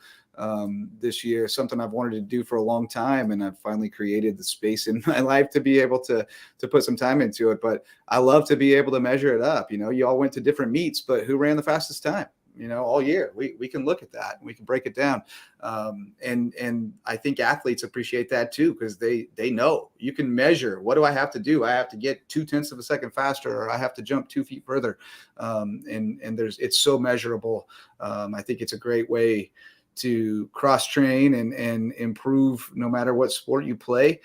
this year, something I've wanted to do for a long time, and I've finally created the space in my life to be able to put some time into it. But I love to be able to measure it up. You all went to different meets, but who ran the fastest time? All year we can look at that and we can break it down. And I think athletes appreciate that too, because they know you can measure. What do I have to do? I have to get 0.2 of a second faster, or I have to jump 2 feet further. And it's so measurable. I think it's a great way to cross train and improve no matter what sport you play.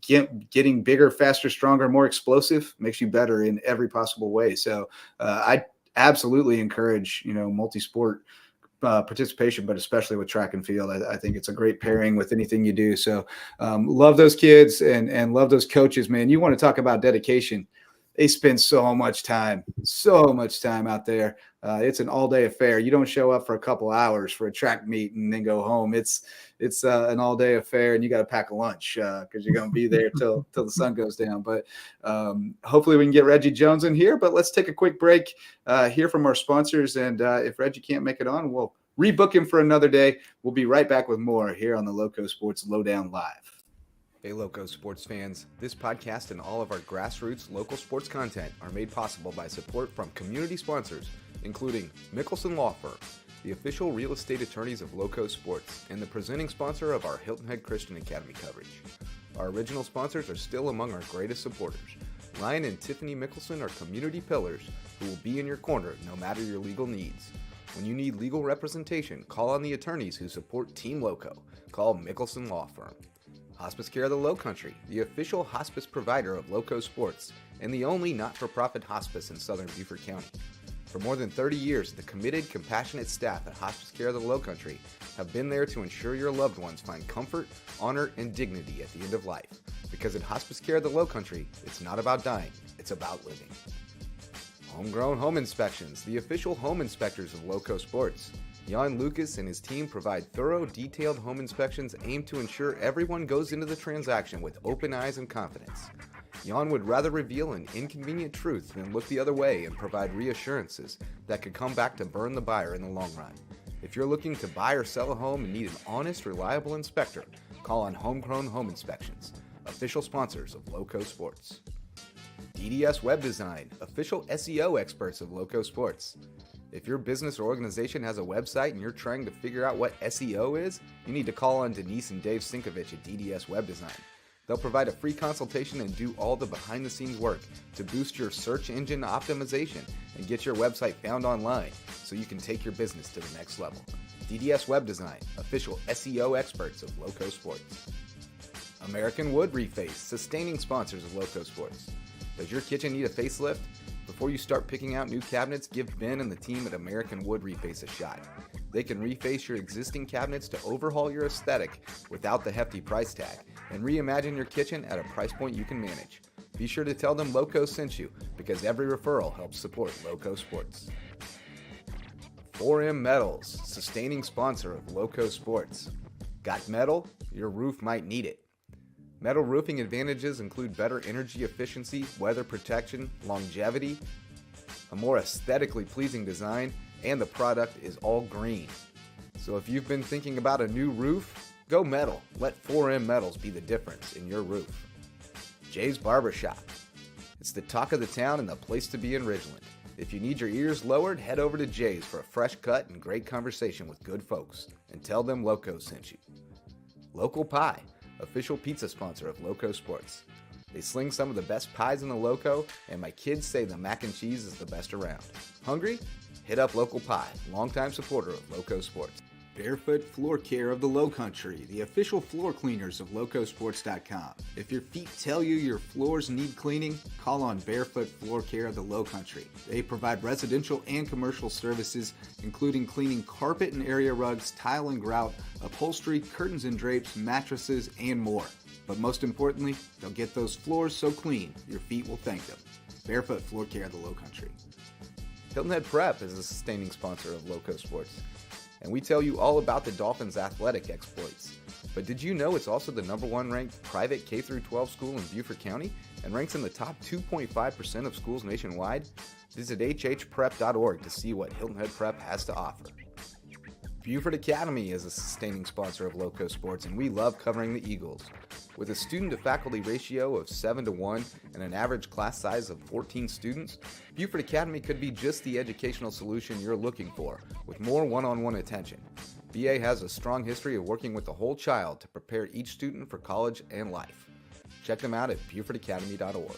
Getting bigger, faster, stronger, more explosive makes you better in every possible way. So I absolutely encourage, multi-sport participation, but especially with track and field. I think it's a great pairing with anything you do. So love those kids and love those coaches, man. You want to talk about dedication. They spend so much time out there. It's an all-day affair. You don't show up for a couple hours for a track meet and then go home. It's an all-day affair, and you got to pack a lunch because you're going to be there till the sun goes down. But hopefully we can get Reggie Jones in here. But let's take a quick break, hear from our sponsors, and if Reggie can't make it on, we'll rebook him for another day. We'll be right back with more here on the LowcoSports Lowdown Live. Hey, Lowco sports fans. This podcast and all of our grassroots local sports content are made possible by support from community sponsors, including Mickelson Law Firm, the official real estate attorneys of Lowco Sports, and the presenting sponsor of our Hilton Head Christian Academy coverage. Our original sponsors are still among our greatest supporters. Ryan and Tiffany Mickelson are community pillars who will be in your corner no matter your legal needs. When you need legal representation, call on the attorneys who support Team Lowco. Call Mickelson Law Firm. Hospice Care of the Lowcountry, the official hospice provider of Lowco Sports, and the only not-for-profit hospice in southern Beaufort County. For more than 30 years, the committed, compassionate staff at Hospice Care of the Lowcountry have been there to ensure your loved ones find comfort, honor, and dignity at the end of life. Because at Hospice Care of the Lowcountry, it's not about dying, it's about living. Homegrown Home Inspections, the official home inspectors of Lowco Sports. Jan Lucas and his team provide thorough, detailed home inspections aimed to ensure everyone goes into the transaction with open eyes and confidence. Jan would rather reveal an inconvenient truth than look the other way and provide reassurances that could come back to burn the buyer in the long run. If you're looking to buy or sell a home and need an honest, reliable inspector, call on Homegrown Home Inspections, official sponsors of Lowco Sports. DDS Web Design, official SEO experts of Lowco Sports. If your business or organization has a website and you're trying to figure out what SEO is, you need to call on Denise and Dave Sinkovich at DDS Web Design. They'll provide a free consultation and do all the behind-the-scenes work to boost your search engine optimization and get your website found online so you can take your business to the next level. DDS Web Design, official SEO experts of Lowco Sports. American Wood Reface, sustaining sponsors of Lowco Sports. Does your kitchen need a facelift? Before you start picking out new cabinets, give Ben and the team at American Wood Reface a shot. They can reface your existing cabinets to overhaul your aesthetic without the hefty price tag and reimagine your kitchen at a price point you can manage. Be sure to tell them Lowco sent you, because every referral helps support Lowco Sports. 4M Metals, sustaining sponsor of Lowco Sports. Got metal? Your roof might need it. Metal roofing advantages include better energy efficiency, weather protection, longevity, a more aesthetically pleasing design, and the product is all green. So if you've been thinking about a new roof, go metal. Let 4M Metals be the difference in your roof. Jay's Barbershop. It's the talk of the town and the place to be in Ridgeland. If you need your ears lowered, head over to Jay's for a fresh cut and great conversation with good folks. And tell them Lowco sent you. Local Pie, official pizza sponsor of Lowco Sports. They sling some of the best pies in the Lowco, and my kids say the mac and cheese is the best around. Hungry? Hit up Local Pie, longtime supporter of Lowco Sports. Barefoot Floor Care of the Lowcountry, the official floor cleaners of LowcoSports.com. If your feet tell you your floors need cleaning, call on Barefoot Floor Care of the Lowcountry. They provide residential and commercial services, including cleaning carpet and area rugs, tile and grout, upholstery, curtains and drapes, mattresses, and more. But most importantly, they'll get those floors so clean, your feet will thank them. Barefoot Floor Care of the Lowcountry. Hilton Head Prep is a sustaining sponsor of Lowco Sports, and we tell you all about the Dolphins' athletic exploits. But did you know it's also the #1 ranked private K-12 school in Beaufort County and ranks in the top 2.5% of schools nationwide? Visit hhprep.org to see what Hilton Head Prep has to offer. Beaufort Academy is a sustaining sponsor of Lowco Sports, and we love covering the Eagles. With a student-to-faculty ratio of 7-1 and an average class size of 14 students, Beaufort Academy could be just the educational solution you're looking for, with more one-on-one attention. BA has a strong history of working with the whole child to prepare each student for college and life. Check them out at BeaufortAcademy.org.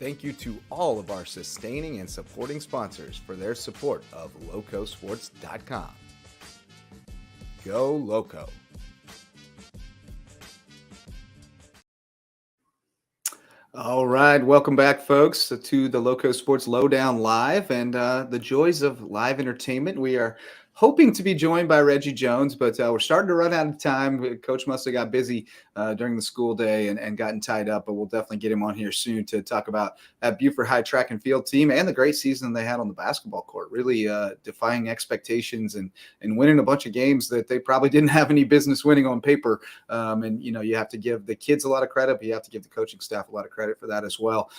Thank you to all of our sustaining and supporting sponsors for their support of LowcoSports.com. Go Lowco! All right, welcome back, folks, to the Lowco Sports Lowdown Live and the joys of live entertainment. We are hoping to be joined by Reggie Jones, but we're starting to run out of time. Coach must have got busy during the school day and gotten tied up, but we'll definitely get him on here soon to talk about that Beaufort High track and field team and the great season they had on the basketball court, really defying expectations and winning a bunch of games that they probably didn't have any business winning on paper. And, you know, you have to give the kids a lot of credit, but you have to give the coaching staff a lot of credit for that as well.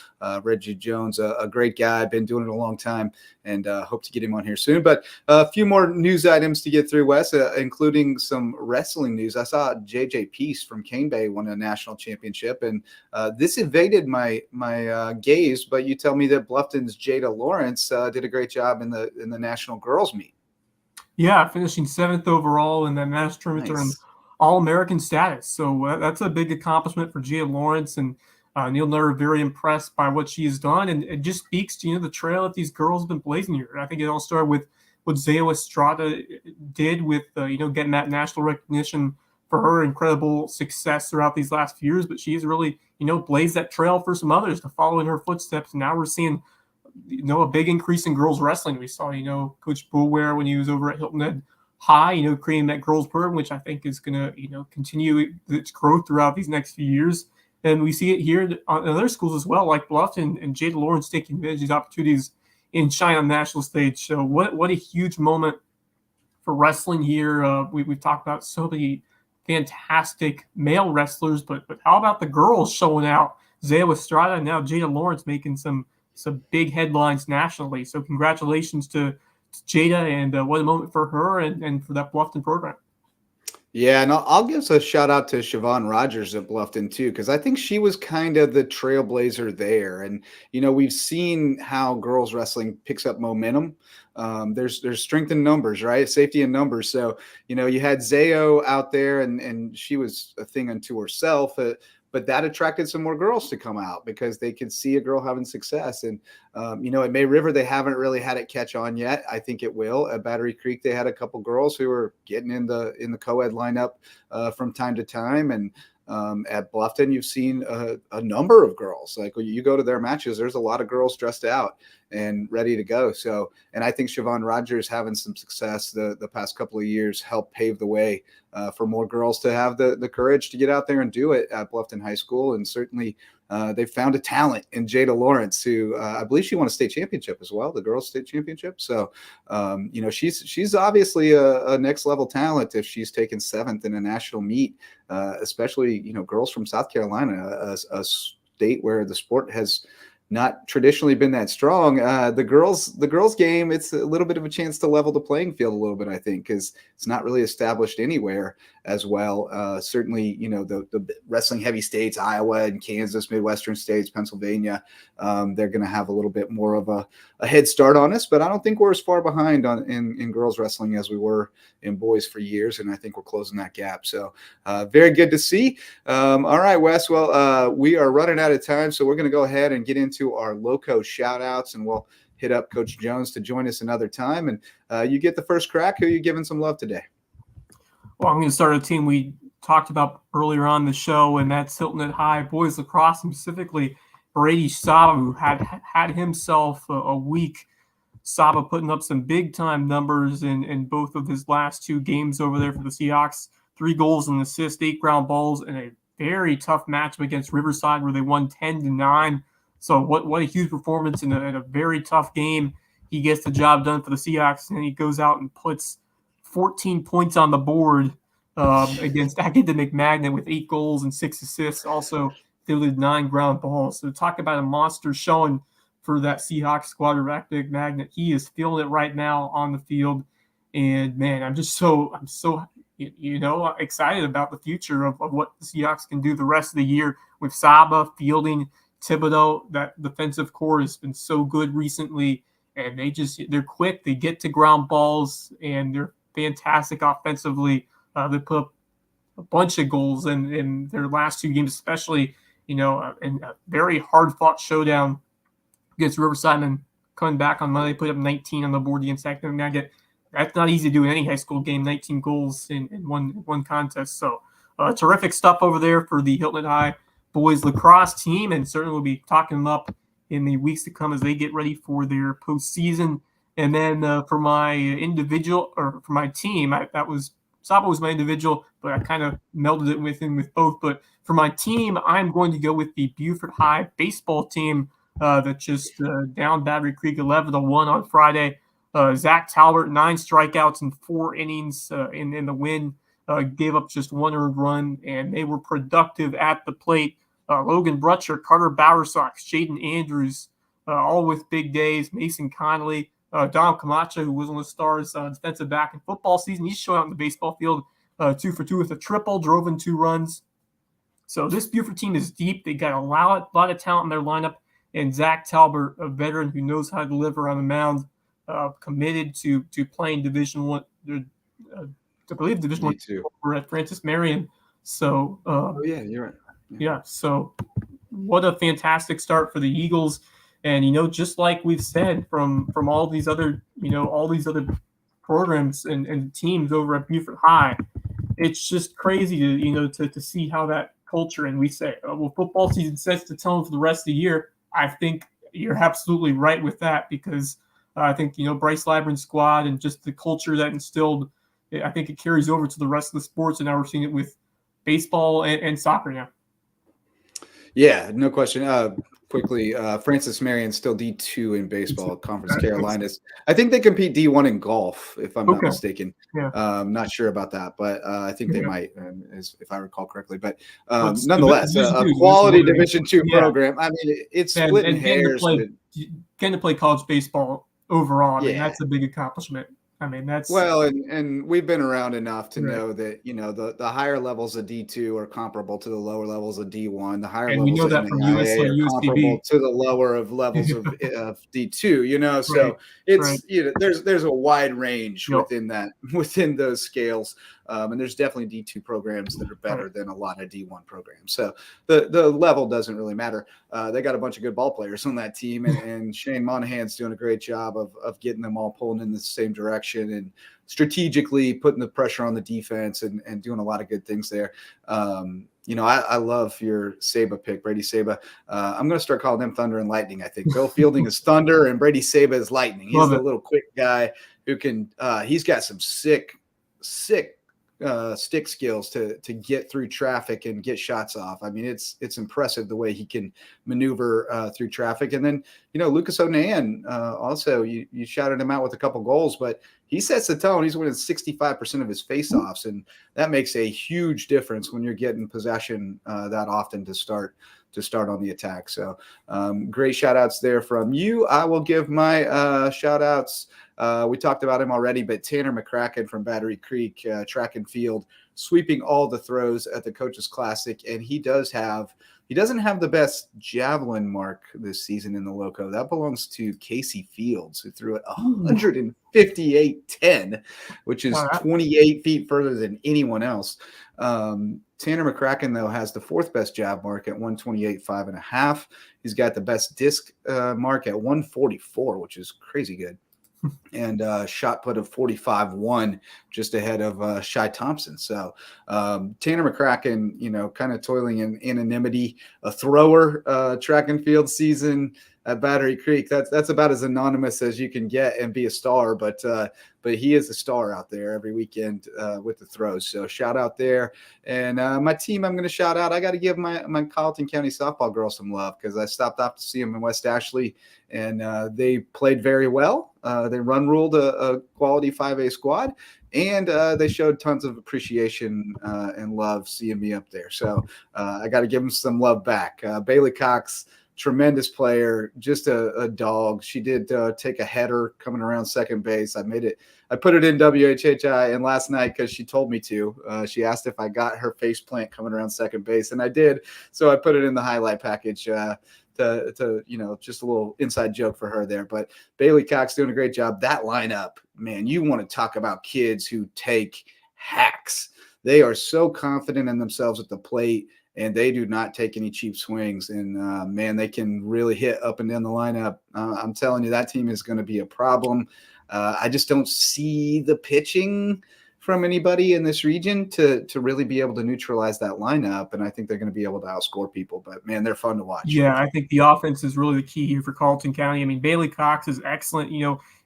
Reggie Jones, a great guy, been doing it a long time, and hope to get him on here soon. But a few more news items to get through, Wes, including some wrestling news. I saw JJ Peace from Cane Bay won a national championship, and this evaded my gaze, but you tell me that Bluffton's Jada Lawrence did a great job in the national girls meet. Yeah, finishing 7th overall in that national tournament Nice. during All-American status. So that's a big accomplishment for Jada Lawrence, and Neil and I are very impressed by what she has done, and it just speaks to, you know, the trail that these girls have been blazing here. I think it all started with what Zaya Estrada did with, you know, getting that national recognition for her incredible success throughout these last few years. But she's really, you know, blazed that trail for some others to follow in her footsteps. And now we're seeing, you know, a big increase in girls wrestling. We saw, you know, Coach Boulware when he was over at Hilton Head High, you know, creating that girls program, which I think is going to, you know, continue its growth throughout these next few years. And we see it here in other schools as well, like Bluffton, and Jada Lawrence taking advantage of these opportunities and shine on the national stage. So what a huge moment for wrestling here. We've talked about so many fantastic male wrestlers, but how about the girls showing out? Zaya Estrada and now Jada Lawrence making some big headlines nationally. So congratulations to Jada, and what a moment for her and for that Bluffton program. Yeah, and I'll give a shout out to Siobhan Rogers at Bluffton too, because I think she was kind of the trailblazer there. And, you know, we've seen how girls wrestling picks up momentum. There's strength in numbers, right? Safety in numbers. So, you know, you had Zayo out there, and she was a thing unto herself. But that attracted some more girls to come out because they could see a girl having success. And, you know, at May River, they haven't really had it catch on yet. I think it will. At Battery Creek, they had a couple girls who were getting in the co-ed lineup from time to time. And at Bluffton, you've seen a number of girls. Like when you go to their matches, there's a lot of girls dressed out and ready to go. So, and I think Siobhan Rogers having some success the past couple of years helped pave the way for more girls to have the courage to get out there and do it at Bluffton High School. And certainly they found a talent in Jada Lawrence, who I believe she won a state championship as well, the girls' state championship. So, you know, she's obviously a next level talent if she's taken 7th in a national meet, especially, you know, girls from South Carolina, a state where the sport has not traditionally been that strong. The girls game, it's a little bit of a chance to level the playing field a little bit, I think, because it's not really established anywhere as well. Certainly, you know, the wrestling heavy states, Iowa and Kansas, Midwestern states, Pennsylvania, they're going to have a little bit more of a head start on us, but I don't think we're as far behind in girls wrestling as we were in boys for years. And I think we're closing that gap. So very good to see. All right, Wes. Well, we are running out of time, so we're going to go ahead and get into our Lowco shout outs, and we'll hit up Coach Jones to join us another time. And you get the first crack. Who are you giving some love today? Well, I'm going to start a team we talked about earlier on the show, and that's Hilton Head High boys lacrosse, and specifically Brady Saba, who had himself a week. Saba putting up some big-time numbers in both of his last 2 games over there for the Seahawks. 3 goals and assists, 8 ground balls, and a very tough matchup against Riverside where they won 10-9. So what a huge performance in a very tough game. He gets the job done for the Seahawks, and he goes out and puts 14 points on the board against Academic Magnet with 8 goals and 6 assists. Also fielded 9 ground balls. So talk about a monster showing for that Seahawks squad of Academic Magnet. He is feeling it right now on the field. And, man, I'm so excited about the future of what the Seahawks can do the rest of the year with Saba, Fielding, Thibodeau. That defensive core has been so good recently, and they're quick. They get to ground balls, and they're fantastic offensively. They put up a bunch of goals in their last 2 games, especially, in a very hard-fought showdown against Riverside, and coming back on Monday, put up 19 on the board against Academic Magnet. That's not easy to do in any high school game, 19 goals in one contest. So terrific stuff over there for the Hilton Head High boys lacrosse team, and certainly we'll be talking them up in the weeks to come as they get ready for their postseason. And then for my team, Saba was my individual, but I kind of melded it with both. But for my team, I'm going to go with the Beaufort High baseball team that just downed Battery Creek 11-1 on Friday. Zach Talbert, 9 strikeouts in 4 innings in the win, gave up just 1 earned run, and they were productive at the plate. Logan Brutcher, Carter Bowersox, Jaden Andrews, all with big days. Mason Connolly, Dom Camacho, who was one of the Stars defensive back in football season. He's showing out in the baseball field, 2 for 2 with a triple, drove in 2 runs. So this Beaufort team is deep. They got a lot of talent in their lineup, and Zach Talbert, a veteran who knows how to deliver on the mound, committed to playing Division I. I believe Division I over at Francis Marion. So, you're right. Yeah. So, what a fantastic start for the Eagles, and just like we've said from all these other programs and teams over at Beaufort High, it's just crazy to see how that culture, and we say, football season sets the tone for the rest of the year. I think you're absolutely right with that, because I think, Bryce Labrin's squad and just the culture that instilled, I think it carries over to the rest of the sports, and now we're seeing it with baseball and soccer now. Yeah, no question. Quickly, Francis Marion's still D2 in baseball, Conference Carolinas. I think they compete D1 in golf, if I'm not mistaken. Yeah. Not sure about that, but I think they might, if I recall correctly. But nonetheless, a quality Division II program. I mean, it's splitting hairs. Getting to play college baseball overall, I mean, that's a big accomplishment. I mean, that's and we've been around enough to know that the higher levels of D2 are comparable to the lower levels of D1. The higher levels of NAIA are comparable to the lower of levels of D2. So it's there's a wide range within those scales, and there's definitely D2 programs that are better than a lot of D1 programs. So the level doesn't really matter. They got a bunch of good ball players on that team, and Shane Monahan's doing a great job of getting them all pulling in the same direction and strategically putting the pressure on the defense and doing a lot of good things there. I love your Saba pick, Brady Saba. I'm going to start calling them Thunder and Lightning. I think Bill Fielding is Thunder and Brady Saba is Lightning. He's a little quick guy who can. He's got some sick stick skills to get through traffic and get shots off. I mean, it's impressive the way he can maneuver through traffic. And then, Lucas Onan, also you shouted him out with a couple goals, but he sets the tone. He's winning 65% of his faceoffs, and that makes a huge difference when you're getting possession that often to start on the attack. So great shout outs there from you. I will give my shout outs. We talked about him already, but Tanner McCracken from Battery Creek, track and field, sweeping all the throws at the Coaches Classic. And he doesn't have the best javelin mark this season in the Lowco. That belongs to Casey Fields, who threw it 158.10, which is 28 feet further than anyone else. Tanner McCracken, though, has the 4th best jab mark at 128.5.5. He's got the best disc mark at 144, which is crazy good. and shot put of 45-1, just ahead of Shai Thompson. So Tanner McCracken, kind of toiling in anonymity, a thrower, track and field season at Battery Creek. That's about as anonymous as you can get and be a star. But he is a star out there every weekend with the throws. So shout out there. And my team, I'm going to shout out. I got to give my Colleton County softball girls some love, because I stopped off to see them in West Ashley, and they played very well. They run ruled a quality 5A squad, and they showed tons of appreciation and love seeing me up there. So I got to give them some love back. Bailey Cox, tremendous player, just a dog. She did take a header coming around second base. I put it in WHHI, and last night, because she told me to, she asked if I got her face plant coming around second base, and I did. So I put it in the highlight package to just a little inside joke for her there. But Bailey Cox doing a great job. That lineup, man, you want to talk about kids who take hacks. They are so confident in themselves at the plate, and they do not take any cheap swings. And, man, they can really hit up and down the lineup. I'm telling you, that team is going to be a problem. I just don't see the pitching from anybody in this region to really be able to neutralize that lineup. And I think they're going to be able to outscore people. But, man, they're fun to watch. Yeah, I think the offense is really the key here for Colleton County. I mean, Bailey Cox is excellent,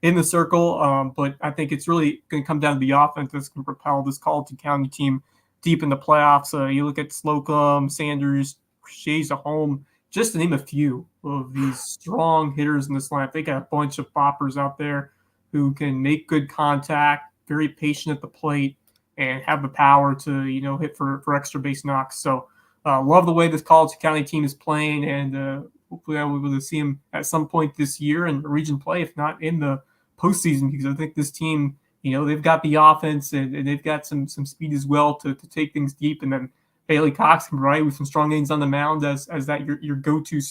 in the circle, but I think it's really going to come down to the offense that's going to propel this Colleton County team deep in the playoffs. You look at Slocum, Sanders, Shays Home, just to name a few of these strong hitters in this lineup. They got a bunch of boppers out there who can make good contact, very patient at the plate, and have the power to, hit for extra base knocks. So love the way this Colleton County team is playing, and hopefully I'll be able to see them at some point this year in region play, if not in the postseason, because I think this team, they've got the offense and they've got some speed as well to take things deep. And then Bailey Cox can provide with some strong innings on the mound as that your go-to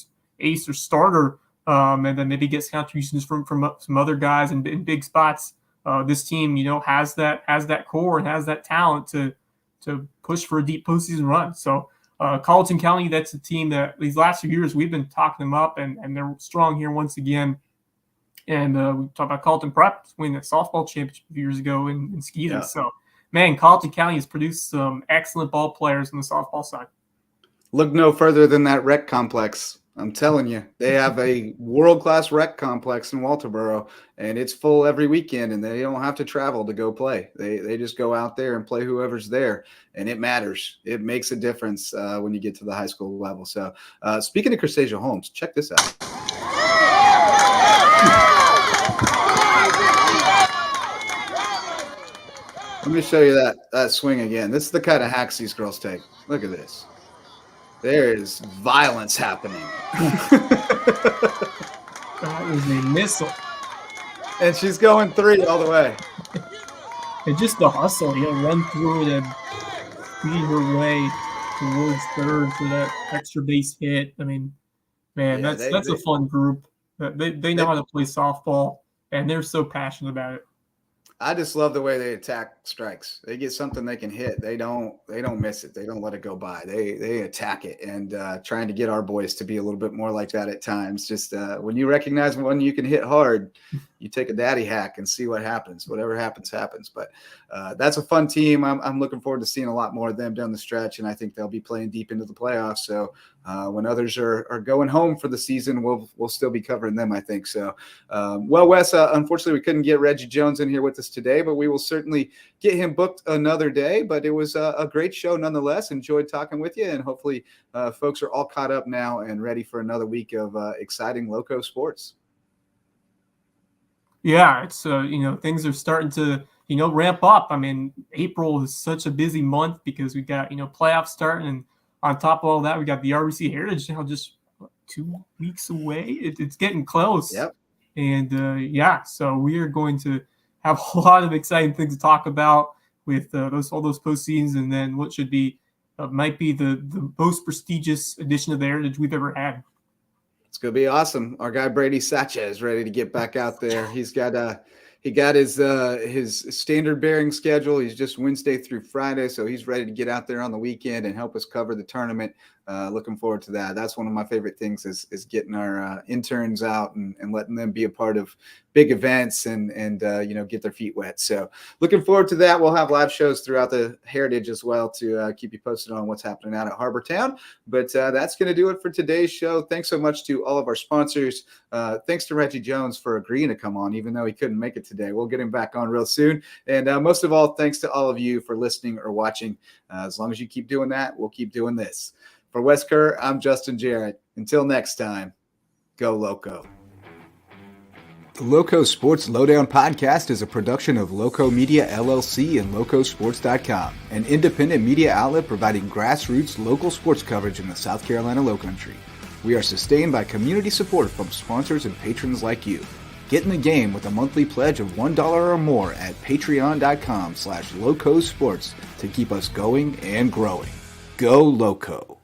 ace or starter, and then maybe gets contributions from some other guys in big spots. This team, has that core and has that talent to push for a deep postseason run. So Colleton County, that's a team that these last few years we've been talking them up, and they're strong here once again. And we talked about Colleton Prep winning the softball championship a few years ago in Skeeter. Yeah. So, man, Colleton County has produced some excellent ball players on the softball side. Look no further than that rec complex. I'm telling you, they have a world-class rec complex in Walterboro, and it's full every weekend, and they don't have to travel to go play. They just go out there and play whoever's there, and it matters. It makes a difference when you get to the high school level. So speaking of Cressasia Holmes, check this out. Let me show you that swing again. This is the kind of hacks these girls take. Look at this. There is violence happening. That was a missile. And she's going 3 all the way. And just the hustle, run through it and speed her way towards third for that extra base hit. I mean, man, that's a fun group. They know how to play softball, and they're so passionate about it. I just love the way they attack strikes. They get something they can hit. They don't miss it. They don't let it go by. They attack it, and trying to get our boys to be a little bit more like that at times. Just when you recognize one you can hit hard, you take a daddy hack and see what happens. Whatever happens, happens. But that's a fun team. I'm looking forward to seeing a lot more of them down the stretch, and I think they'll be playing deep into the playoffs. So when others are going home for the season, we'll still be covering them, I think. So, well, Wes, unfortunately, we couldn't get Reggie Jones in here with us today, but we will certainly get him booked another day. But it was a great show nonetheless. Enjoyed talking with you, and hopefully folks are all caught up now and ready for another week of exciting Lowco sports. Yeah, it's things are starting to ramp up. I mean, April is such a busy month because we got playoffs starting, and on top of all that, we got the RBC Heritage now just 2 weeks away. It's getting close. Yep. And so we are going to have a lot of exciting things to talk about with all those postseasons, and then what should be might be the most prestigious edition of the Heritage we've ever had. It's going to be awesome. Our guy Brady Sanchez ready to get back out there. He got his standard bearing schedule. He's just Wednesday through Friday, so he's ready to get out there on the weekend and help us cover the tournament. Looking forward to that. That's one of my favorite things is getting our interns out and letting them be a part of big events and get their feet wet. So looking forward to that. We'll have live shows throughout the Heritage as well to keep you posted on what's happening out at Harbortown. But that's going to do it for today's show. Thanks so much to all of our sponsors. Thanks to Reggie Jones for agreeing to come on, even though he couldn't make it today. We'll get him back on real soon. And most of all, thanks to all of you for listening or watching. As long as you keep doing that, we'll keep doing this. For Wes Kerr, I'm Justin Jarrett. Until next time, go Lowco. The Lowco Sports Lowdown podcast is a production of Lowco Media LLC and LowcoSports.com, an independent media outlet providing grassroots local sports coverage in the South Carolina Lowcountry. We are sustained by community support from sponsors and patrons like you. Get in the game with a monthly pledge of $1 or more at patreon.com/LowcoSports to keep us going and growing. Go Lowco.